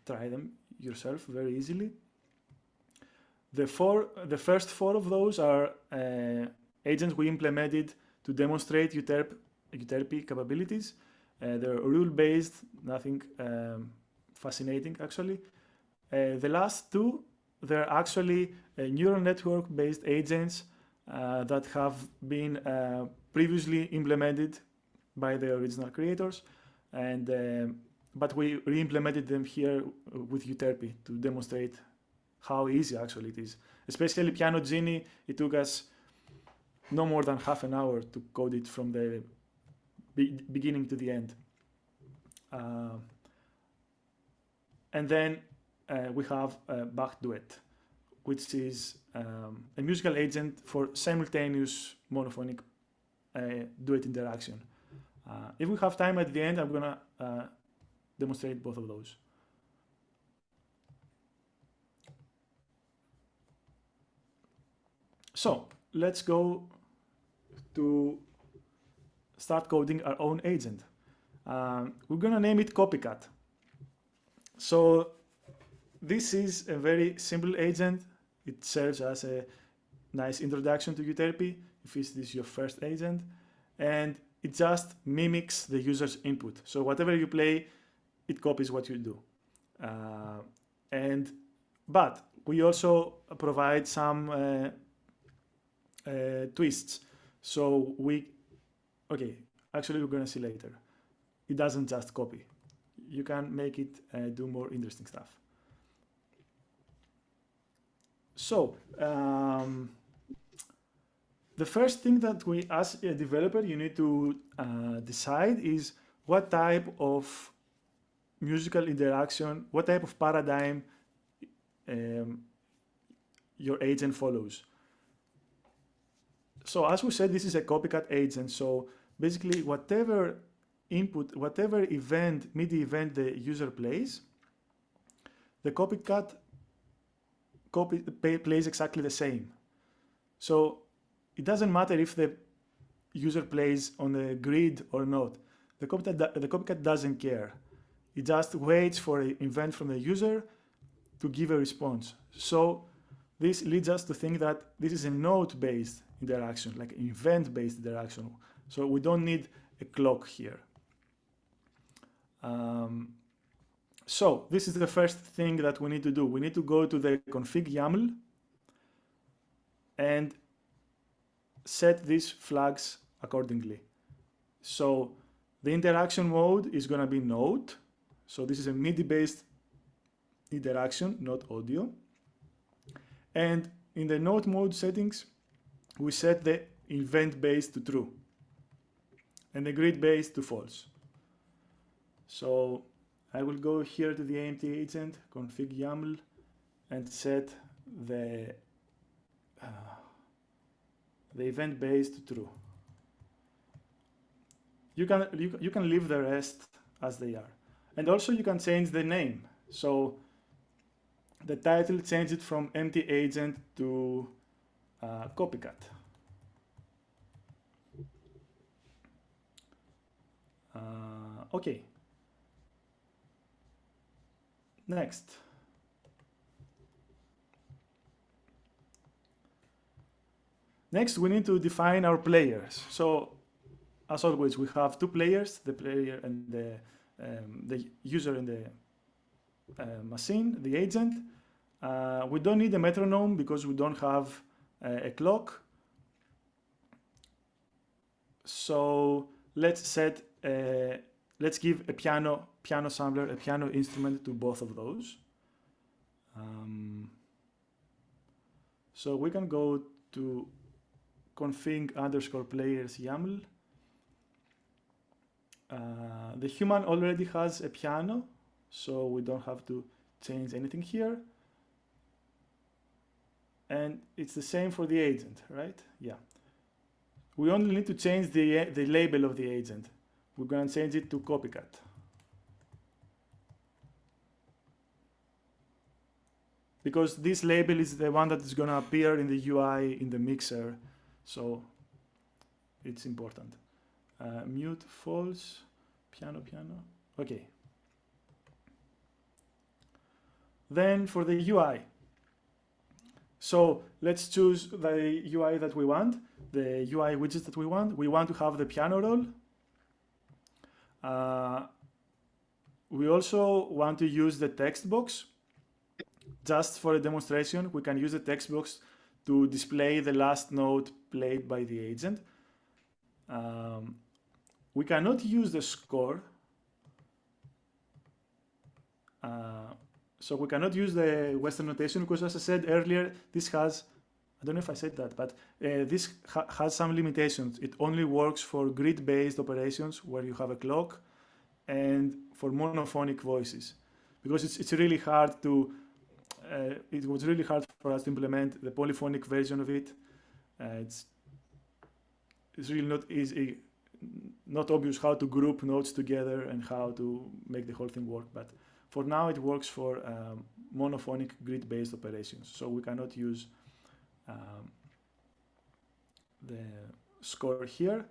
try them yourself very easily. The first four of those are agents we implemented to demonstrate Euterpe capabilities. They're rule-based, nothing fascinating actually. The last two, they're actually neural network-based agents that have been previously implemented by the original creators, and but we re-implemented them here with Euterpe to demonstrate how easy actually it is. Especially Piano Genie, it took us no more than half an hour to code it from the beginning to the end. And then we have Bach Duet, which is a musical agent for simultaneous monophonic duet interaction. If we have time at the end, I'm gonna demonstrate both of those. So let's go to start coding our own agent. We're gonna name it Copycat. So this is a very simple agent. It serves as a nice introduction to Euterpe if this is your first agent, and it just mimics the user's input. So whatever you play, it copies what you do. But we also provide some twists. So actually we're gonna see later. It doesn't just copy. You can make it do more interesting stuff. So the first thing that we, as a developer, you need to decide is what type of musical interaction, what type of paradigm your agent follows. So as we said, this is a copycat agent. So basically, whatever input, whatever event, MIDI event the user plays, the copycat plays exactly the same. So it doesn't matter if the user plays on the grid or not. The copycat doesn't care. It just waits for an event from the user to give a response. So this leads us to think that this is a node-based interaction, like an event-based interaction. So we don't need a clock here. So this is the first thing that we need to do. We need to go to the config YAML and set these flags accordingly. So the interaction mode is going to be node. So this is a MIDI-based interaction, not audio. And in the node mode settings, we set the event-based to true and the grid-based to false. So I will go here to the AMT agent, config YAML, and set the event-based to true. You can leave the rest as they are. And also you can change the name. So the title, change it from empty agent to copycat. Okay. Next. Next, we need to define our players. So, as always, we have two players, the player and the user and the machine, the agent. We don't need a metronome because we don't have a clock. So let's give a piano sampler, a piano instrument to both of those. So we can go to config_players YAML. The human already has a piano, so we don't have to change anything here. And it's the same for the agent, right? Yeah. We only need to change the label of the agent. We're going to change it to copycat. Because this label is the one that is going to appear in the UI in the mixer, so it's important. Mute false, piano. Okay. Then for the UI. So let's choose the UI that we want, the UI widgets that we want. We want to have the piano roll. We also want to use the text box. Just for a demonstration, we can use the text box to display the last note played by the agent. We cannot use the score. So we cannot use the Western notation because, as I said earlier, this has, I don't know if I said that, but this has some limitations. It only works for grid-based operations where you have a clock and for monophonic voices. Because it's really hard to, it was really hard for us to implement the polyphonic version of it. It's really not easy, not obvious how to group notes together and how to make the whole thing work. But for now, it works for monophonic grid-based operations. So we cannot use the score here.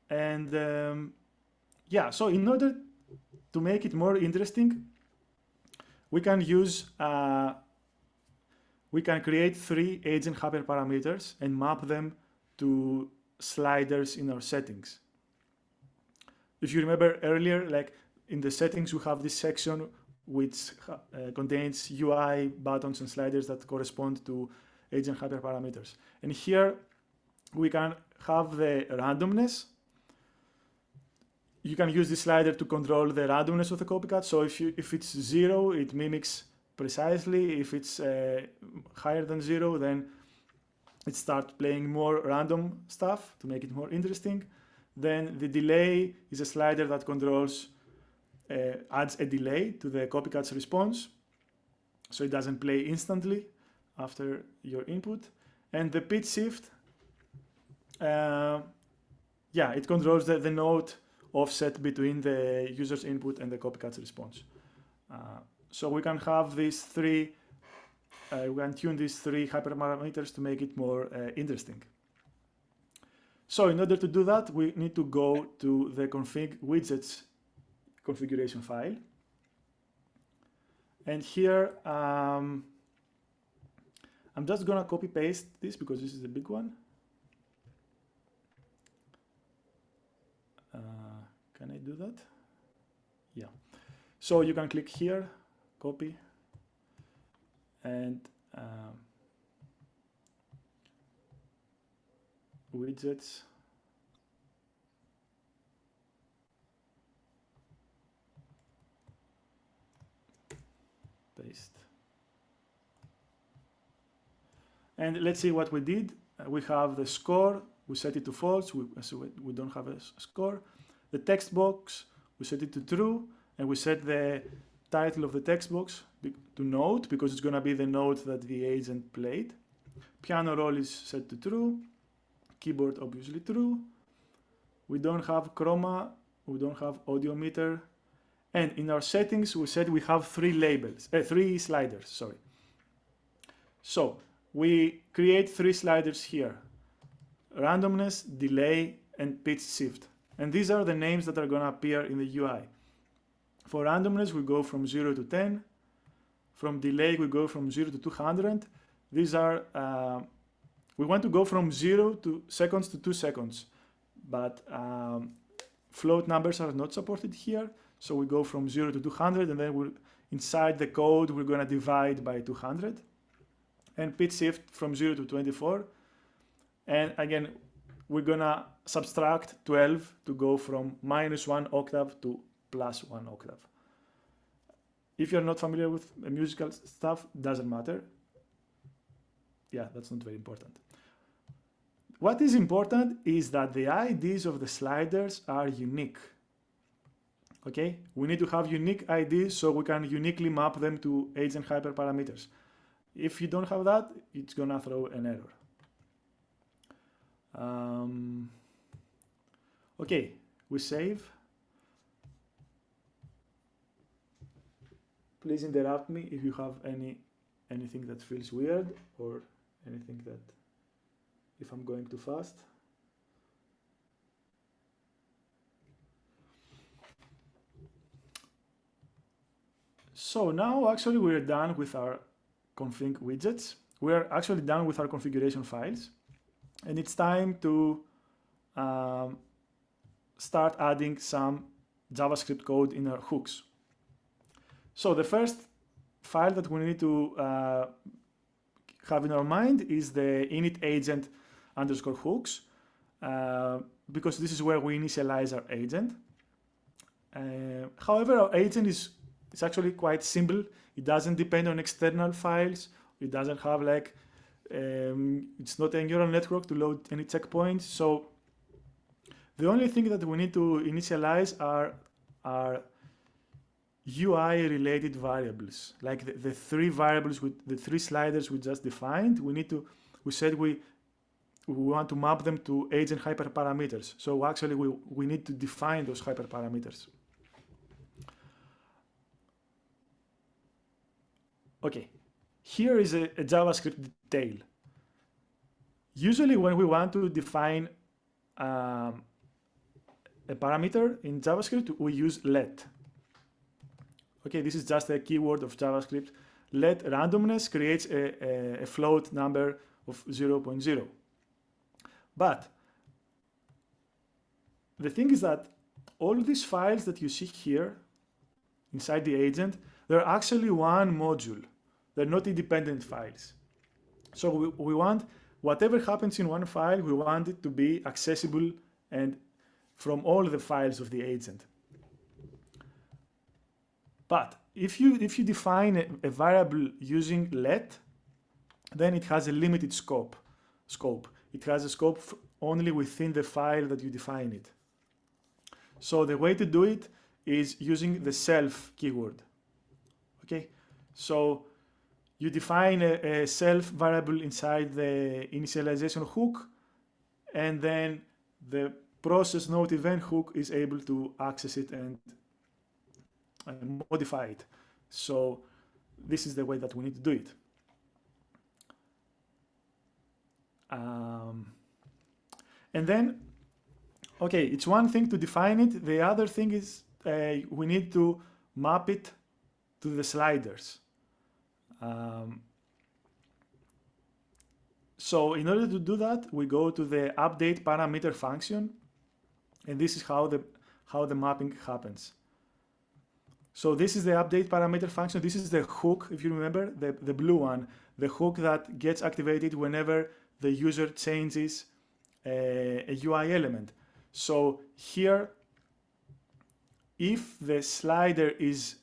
And yeah, so in order to make it more interesting, we can use, we can create 3 agent hyperparameters and map them to sliders in our settings. If you remember earlier, like in the settings, we have this section which contains UI buttons and sliders that correspond to agent hyperparameters. And here we can have the randomness. You can use this slider to control the randomness of the copycat. So if it's 0, it mimics precisely. If it's higher than 0, then it starts playing more random stuff to make it more interesting. Then the delay is a slider that controls, adds a delay to the copycat's response, so it doesn't play instantly after your input. And the pitch shift, yeah, it controls the note offset between the user's input and the copycat's response. So we can have these 3, we can tune these 3 hyperparameters to make it more interesting. So in order to do that, we need to go to the config widgets configuration file. And here, I'm just gonna copy paste this because this is the big one. Can I do that? Yeah. So you can click here, copy, and widgets. Paste. And let's see what we did. We have the score, we set it to false, so we don't have a score. The text box, we set it to true, and we set the title of the text box to note, because it's going to be the note that the agent played. Piano roll is set to true. Keyboard obviously true. We don't have chroma, we don't have audio meter. And in our settings, we said we have 3 sliders, sorry. So we create 3 sliders here: randomness, delay, and pitch shift. And these are the names that are going to appear in the UI. For randomness, we go from 0 to 10. From delay, we go from 0 to 200. These are, we want to go from 0 to seconds to 2 seconds, but float numbers are not supported here. So we go from 0 to 200, and then inside the code, we're going to divide by 200. And pitch shift from 0 to 24. And again, we're going to subtract 12 to go from -1 octave to +1 octave. If you're not familiar with musical stuff, doesn't matter. Yeah, that's not very important. What is important is that the IDs of the sliders are unique. Okay, we need to have unique IDs so we can uniquely map them to agent hyperparameters. If you don't have that, it's gonna throw an error. Okay, we save. Please interrupt me if you have anything that feels weird or anything that, if I'm going too fast. So now actually we're done with our config widgets. We're actually done with our configuration files, and it's time to start adding some JavaScript code in our hooks. So the first file that we need to have in our mind is the init agent underscore hooks, because this is where we initialize our agent. However, our agent is actually quite simple. It doesn't depend on external files. It doesn't have like, it's not a neural network to load any checkpoints. So the only thing that we need to initialize are UI related variables, like the three variables with the three sliders we just defined. We said we want to map them to agent hyperparameters. So actually we need to define those hyperparameters. Okay, here is a JavaScript detail. Usually when we want to define a parameter in JavaScript, we use let. Okay, this is just a keyword of JavaScript. Let randomness creates a float number of 0.0. But the thing is that all these files that you see here inside the agent, they're actually one module. They're not independent files. So we want whatever happens in one file, we want it to be accessible and from all the files of the agent. But if you define a variable using let, then it has a limited scope. It has a scope only within the file that you define it. So the way to do it is using the self keyword. Okay, so you define a self variable inside the initialization hook, and then the process note event hook is able to access it and modify it. So this is the way that we need to do it. And then, okay, it's one thing to define it. The other thing is we need to map it to the sliders. So in order to do that, we go to the update parameter function, and this is how the mapping happens. So this is the update parameter function. This is the hook, if you remember, the blue one, the hook that gets activated whenever the user changes a UI element. So here, if the slider is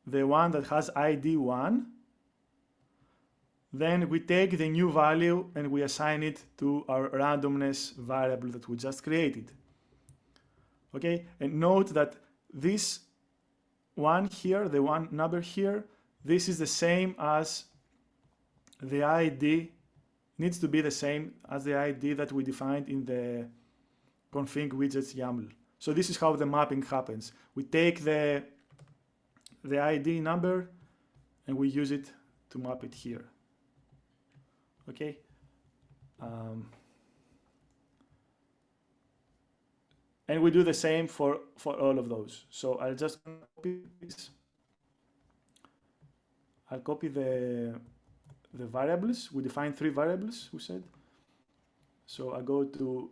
the one that has ID 1, then we take the new value and we assign it to our randomness variable that we just created. Okay, and note that this one here, the one number here, this is the same as the ID, needs to be the same as the ID that we defined in the config widgets YAML. So this is how the mapping happens. We take the ID number and we use it to map it here. Okay. And we do the same for all of those. So I'll just copy this. I'll copy the variables. We define 3 variables, we said. So I go to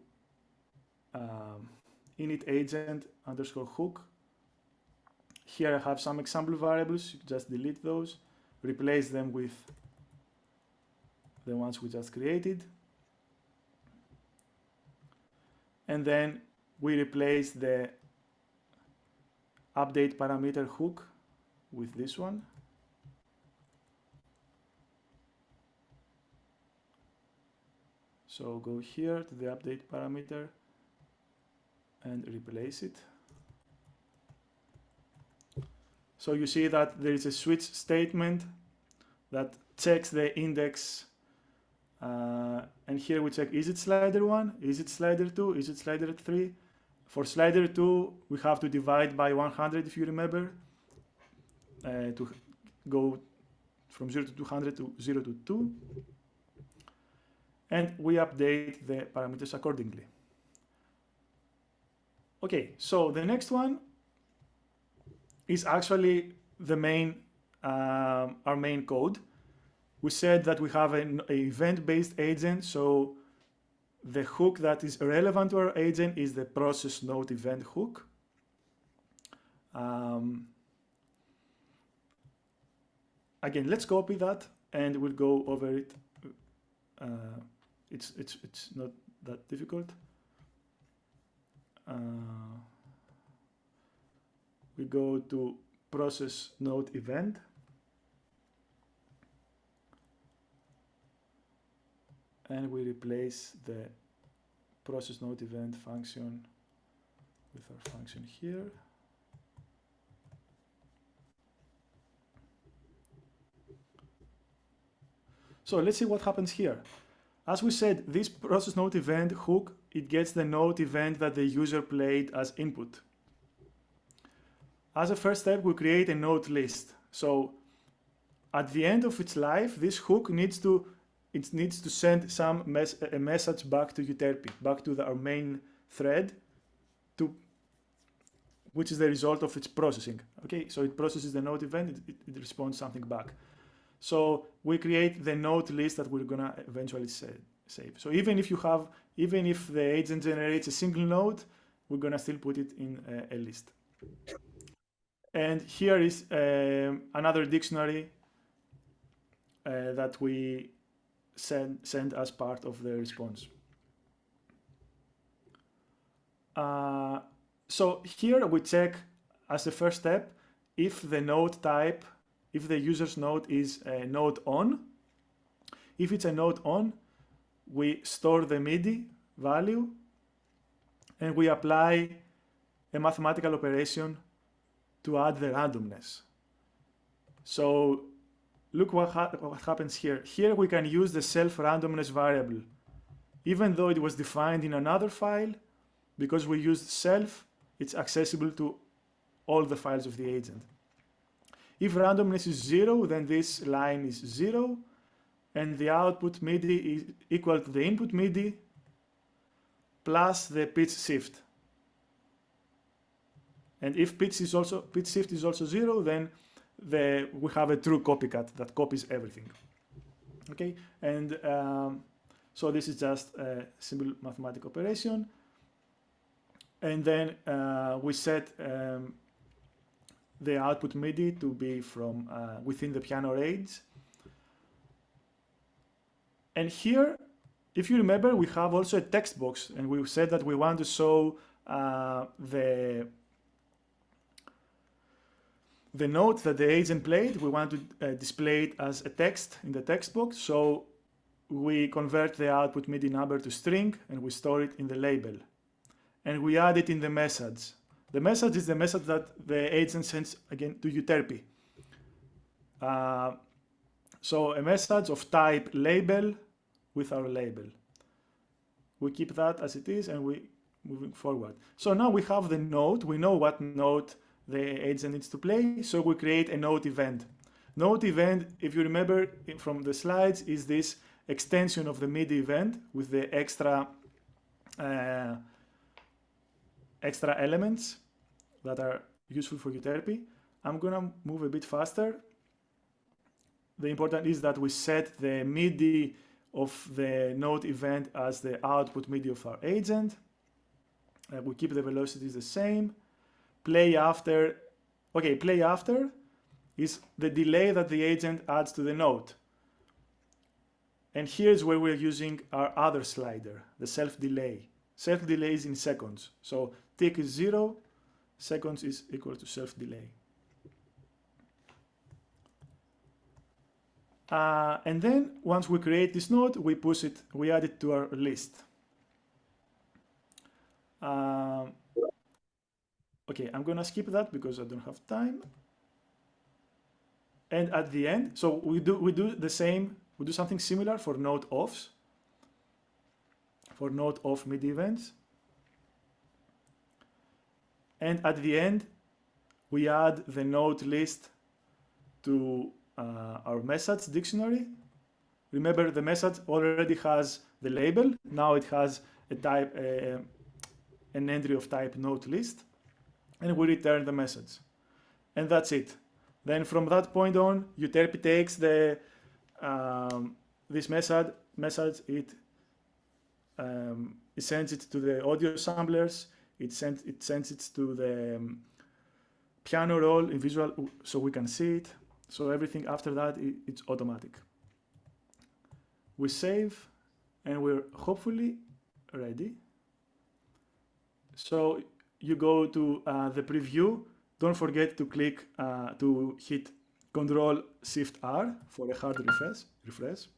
init agent underscore hook. Here I have some example variables. You just delete those, replace them with the ones we just created. And then we replace the update parameter hook with this one. So go here to the update parameter and replace it. So you see that there is a switch statement that checks the index, and here we check, is it slider 1, is it slider 2, is it slider 3? For slider 2, we have to divide by 100, if you remember, to go from 0 to 200 to 0 to 2. And we update the parameters accordingly. Okay, so the next one is actually the main, our main code. We said that we have an event-based agent, so the hook that is relevant to our agent is the process node event hook. Again, let's copy that and we'll go over it. It's not that difficult. We go to process node event. And we replace the process node event function with our function here. So let's see what happens here. As we said, this process node event hook, it gets the node event that the user played as input. As a first step, we create a node list. So at the end of its life, this hook needs to send a message back to Euterpe, back to our main thread, which is the result of its processing. Okay, so it processes the node event, it responds something back. So we create the node list that we're gonna eventually save. So even if the agent generates a single node, we're gonna still put it in a list. And here is another dictionary that we send as part of the response. So here we check as a first step if the node type, if the user's node is a node on. If it's a node on, we store the MIDI value and we apply a mathematical operation to add the randomness. So look what happens here. Here we can use the self-randomness variable. Even though it was defined in another file, because we used self, it's accessible to all the files of the agent. If randomness is 0, then this line is 0, and the output MIDI is equal to the input MIDI plus the pitch shift. And if pitch shift is also 0, then we have a true copycat that copies everything. Okay, and so this is just a simple mathematical operation. And then we set the output MIDI to be from within the piano range. And here, if you remember, we have also a text box, and we said that we want to show the note that the agent played. We want to display it as a text in the text box. So we convert the output MIDI number to string, and we store it in the label. And we add it in the message. The message is the message that the agent sends again to Euterpe. So a message of type label with our label. We keep that as it is and we moving forward. So now we have the note. We know what note the agent needs to play. So we create a note event. Note event, if you remember from the slides, is this extension of the MIDI event with the extra extra elements that are useful for Euterpe. I'm gonna move a bit faster. The important is that we set the MIDI of the node event as the output MIDI of our agent. We keep the velocities the same. Play after, okay, play after is the delay that the agent adds to the node. And here's where we're using our other slider, the self-delay. Self-delay is in seconds. So tick is 0, seconds is equal to self-delay. And then once we create this node, we push it, we add it to our list. Okay, I'm gonna skip that because I don't have time. And at the end, so we do the same, we do something similar for node offs, for node off MIDI events. And at the end, we add the node list to our message dictionary. Remember, the message already has the label. Now it has a type, an entry of type node list, and we return the message. And that's it. Then from that point on, Euterpe takes the this message, it sends it to the audio samplers, it sends it to the piano roll in visual, so we can see it. So everything after that, it's automatic. We save, and we're hopefully ready. So you go to the preview. Don't forget to click to hit Ctrl-Shift-R for a hard refresh.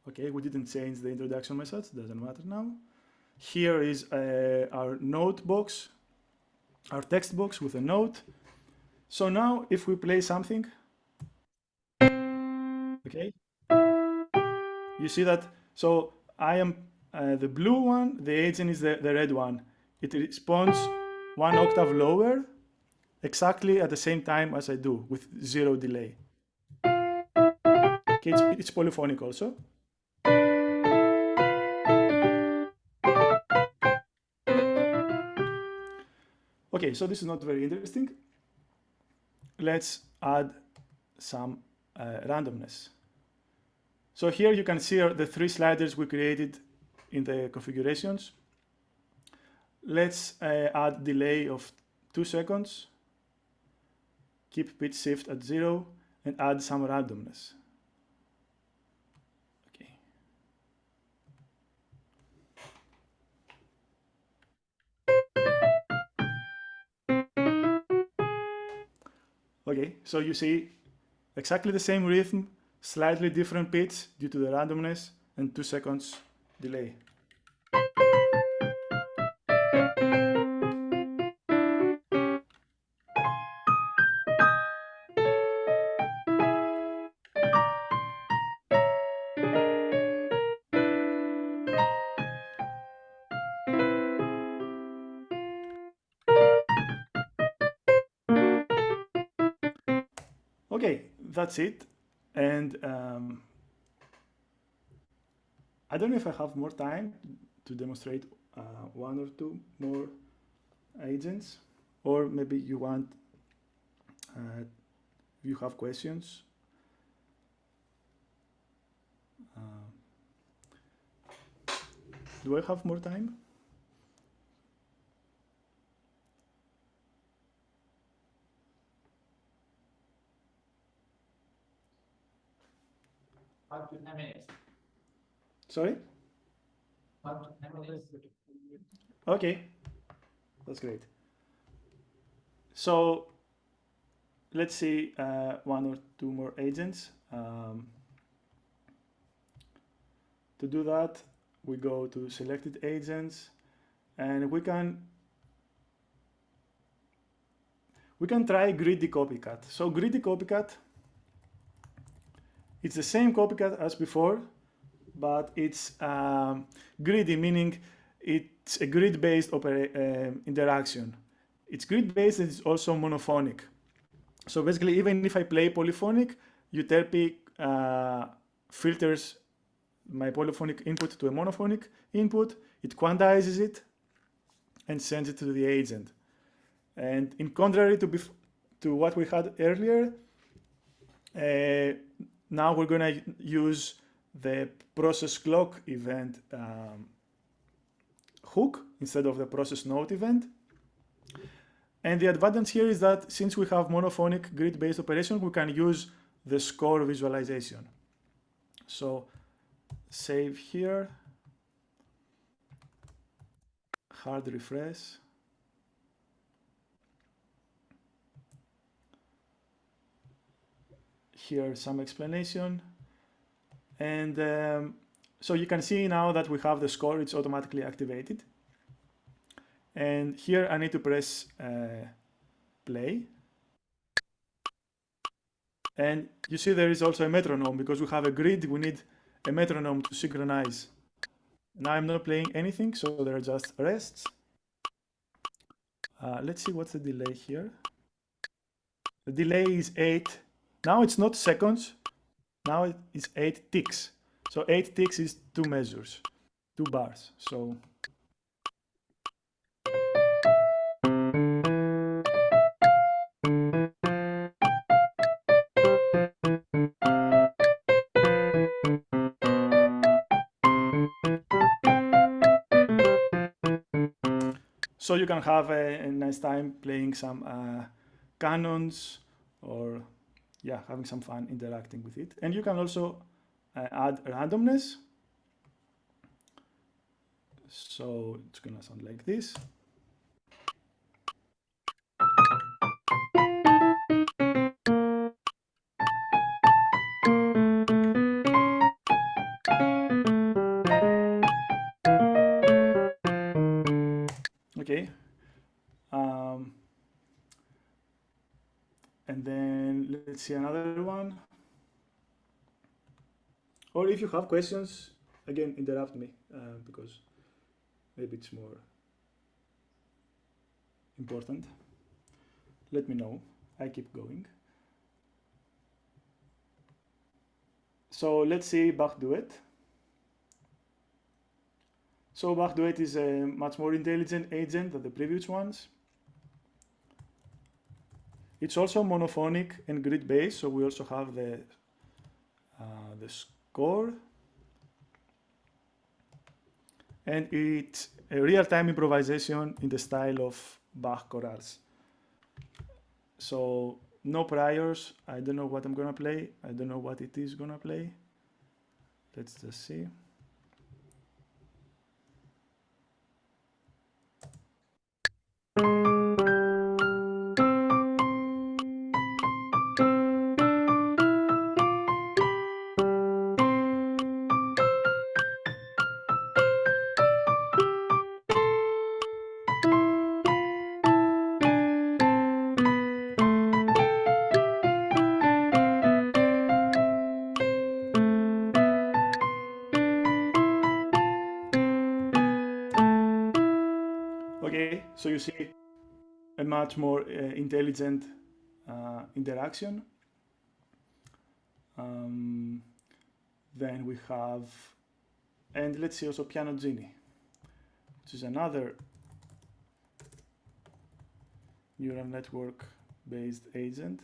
Okay, we didn't change the introduction message, doesn't matter now. Here is our note box, our text box with a note. So now if we play something, okay, you see that, so I am the blue one, the agent is the red one. It responds 1 octave lower, exactly at the same time as I do, with 0 delay. Okay, it's polyphonic also. Okay, so this is not very interesting. Let's add some randomness. So here you can see the 3 sliders we created in the configurations. Let's add delay of 2 seconds, keep pitch shift at 0, and add some randomness. Okay. Okay, so you see exactly the same rhythm, slightly different pitch due to the randomness, and 2 seconds delay. Okay, that's it. And I don't know if I have more time to demonstrate 1 or 2 more agents, or maybe you want, you have questions. Do I have more time? Up to 10 minutes. Sorry? Up to 10 minutes. Okay, that's great. So let's see 1 or 2 more agents. To do that, we go to selected agents, and we can try greedy copycat. So greedy copycat, it's the same copycat as before, but it's greedy, meaning it's a grid-based interaction. It's grid-based and it's also monophonic. So basically, even if I play polyphonic, Euterpe filters my polyphonic input to a monophonic input, it quantizes it, and sends it to the agent. And in contrary to what we had earlier, now we're going to use the process clock event hook instead of the process note event. And the advantage here is that since we have monophonic grid-based operation, we can use the score visualization. So save here, hard refresh. Here some explanation. And so you can see now that we have the score, it's automatically activated. And here I need to press play. And you see there is also a metronome because we have a grid, we need a metronome to synchronize. Now I'm not playing anything, so there are just rests. Let's see what's the delay here. The delay is 8. Now it's not seconds, now it's 8 ticks. So 8 ticks is 2 measures, 2 bars. So so you can have a nice time playing some canons or yeah, having some fun interacting with it. And you can also add randomness. So it's gonna sound like this. Okay. And then let's see another one. Or if you have questions, again, interrupt me because maybe it's more important. Let me know. I keep going. So let's see Bach duet. So Bach duet is a much more intelligent agent than the previous ones. It's also monophonic and grid-based, so we also have the score. And it's a real-time improvisation in the style of Bach chorales. So no priors. I don't know what I'm gonna play. I don't know what it is gonna play. Let's just see. Okay, so you see a much more intelligent interaction. Then we have, and let's see also Piano Genie, which is another neural network based agent.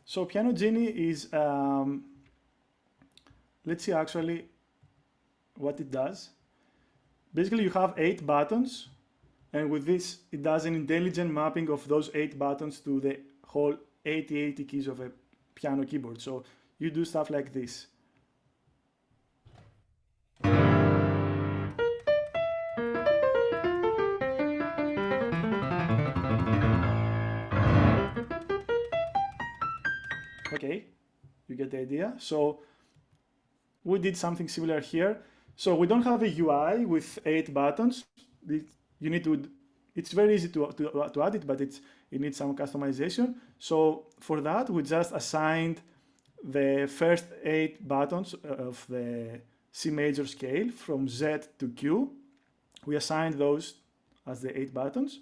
So Piano Genie is, let's see actually what it does. Basically you have 8 buttons, and with this it does an intelligent mapping of those 8 buttons to the whole 80 keys of a piano keyboard. So you do stuff like this. Okay, you get the idea. So we did something similar here. So we don't have a UI with 8 buttons. You need to. It's very easy to add it, but it needs some customization. So for that, we just assigned the first 8 buttons of the C major scale from Z to Q. We assigned those as the 8 buttons.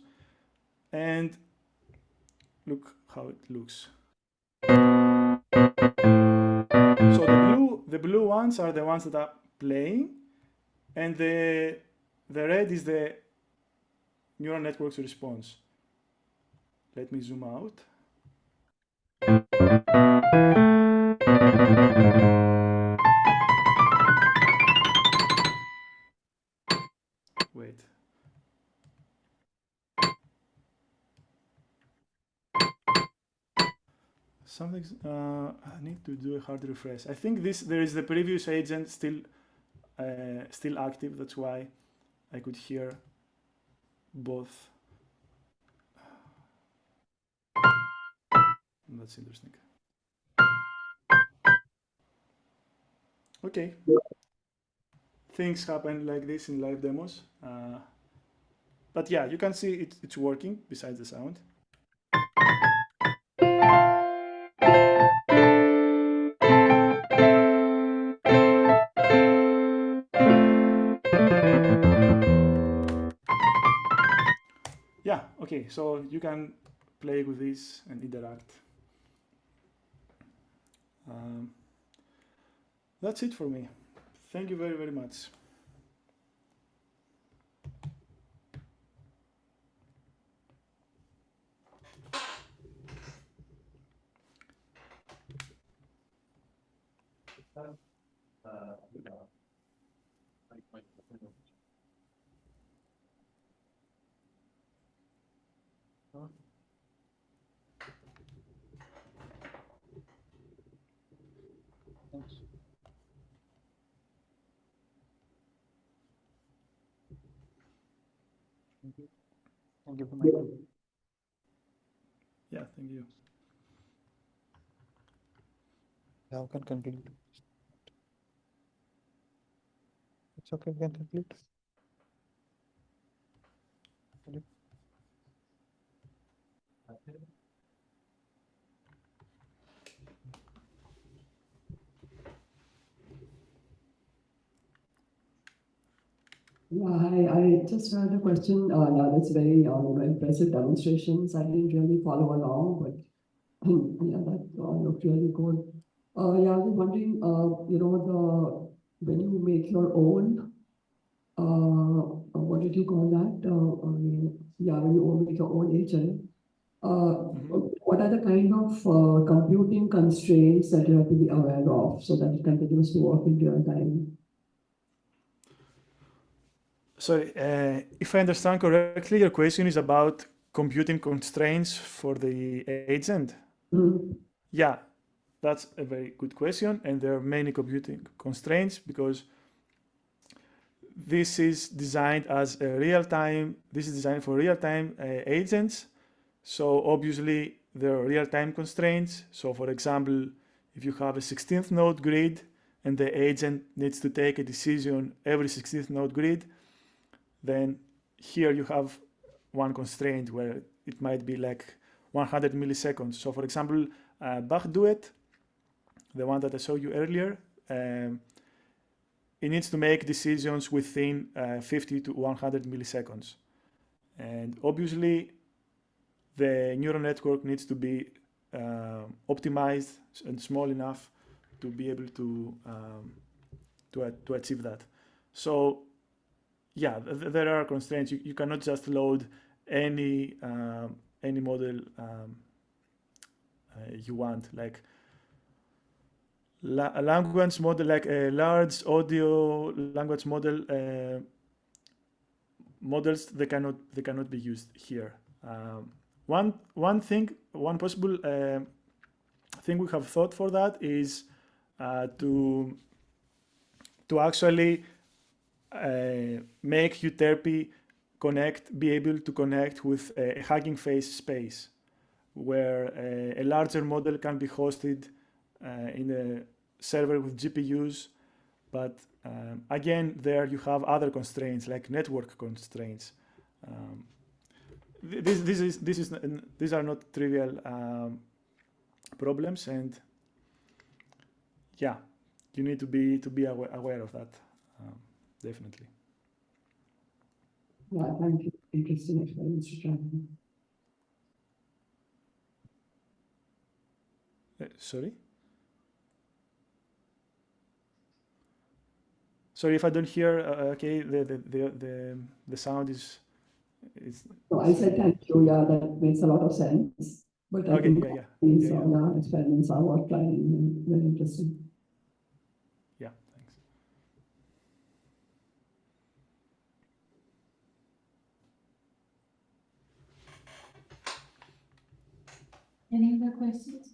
and look how it looks. So the blue ones are the ones that are playing, and the red is the neural network's response. Let me zoom out. Wait. Something's, I need to do a hard refresh. I think there is the previous agent still active. That's why I could hear both. That's interesting. Okay. Things happen like this in live demos. But yeah, you can see it's working besides the sound. Yeah, okay, so you can play with this and interact. That's it for me. Thank you very, very much. Thanks. Thank you. Thank you for my. Yeah, thank you. Now can conclude. It's okay, we can conclude. Yeah, I just had a question. Yeah, that's very impressive demonstrations. I didn't really follow along, but yeah, that looked really good. Yeah, I was wondering, when you make your own, what did you call that? Yeah, when you make your own agent, what are the kind of computing constraints that you have to be aware of so that it continues to work in real time? Sorry, if I understand correctly, your question is about computing constraints for the agent. Mm. Yeah, that's a very good question, and there are many computing constraints because this is designed as a real-time. This is designed for real-time agents. So obviously there are real-time constraints. So for example, if you have a 16th node grid and the agent needs to take a decision every 16th node grid, then here you have one constraint where it might be like 100 milliseconds. So for example, Bach Duet, the one that I showed you earlier, it needs to make decisions within 50 to 100 milliseconds. And obviously, the neural network needs to be optimized and small enough to be able to achieve that. So yeah, there are constraints. You cannot just load any model you want, like a language model, like a large audio language model. Models they cannot be used here. One possible thing we have thought for that is to actually make Euterpe be able to connect with a Hugging Face space, where a larger model can be hosted in a server with GPUs, but again, there you have other constraints like network constraints. These are not trivial problems, and yeah, you need to be aware of that, definitely. Yeah, thank you. Interesting experience. Sorry? Sorry if I don't hear. Okay, the sound is. No, I said thank you. Yeah, that makes a lot of sense. But I Okay, think yeah. these experiments are worth trying and very interesting. Yeah, thanks. Any other questions?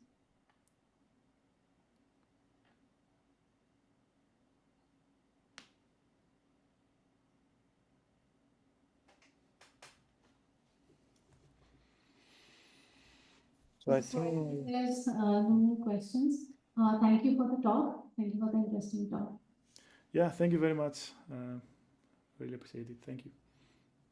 So I So think there's no more questions. Thank you for the talk. Thank you for the interesting talk. Yeah, thank you very much. Really appreciate it. Thank you.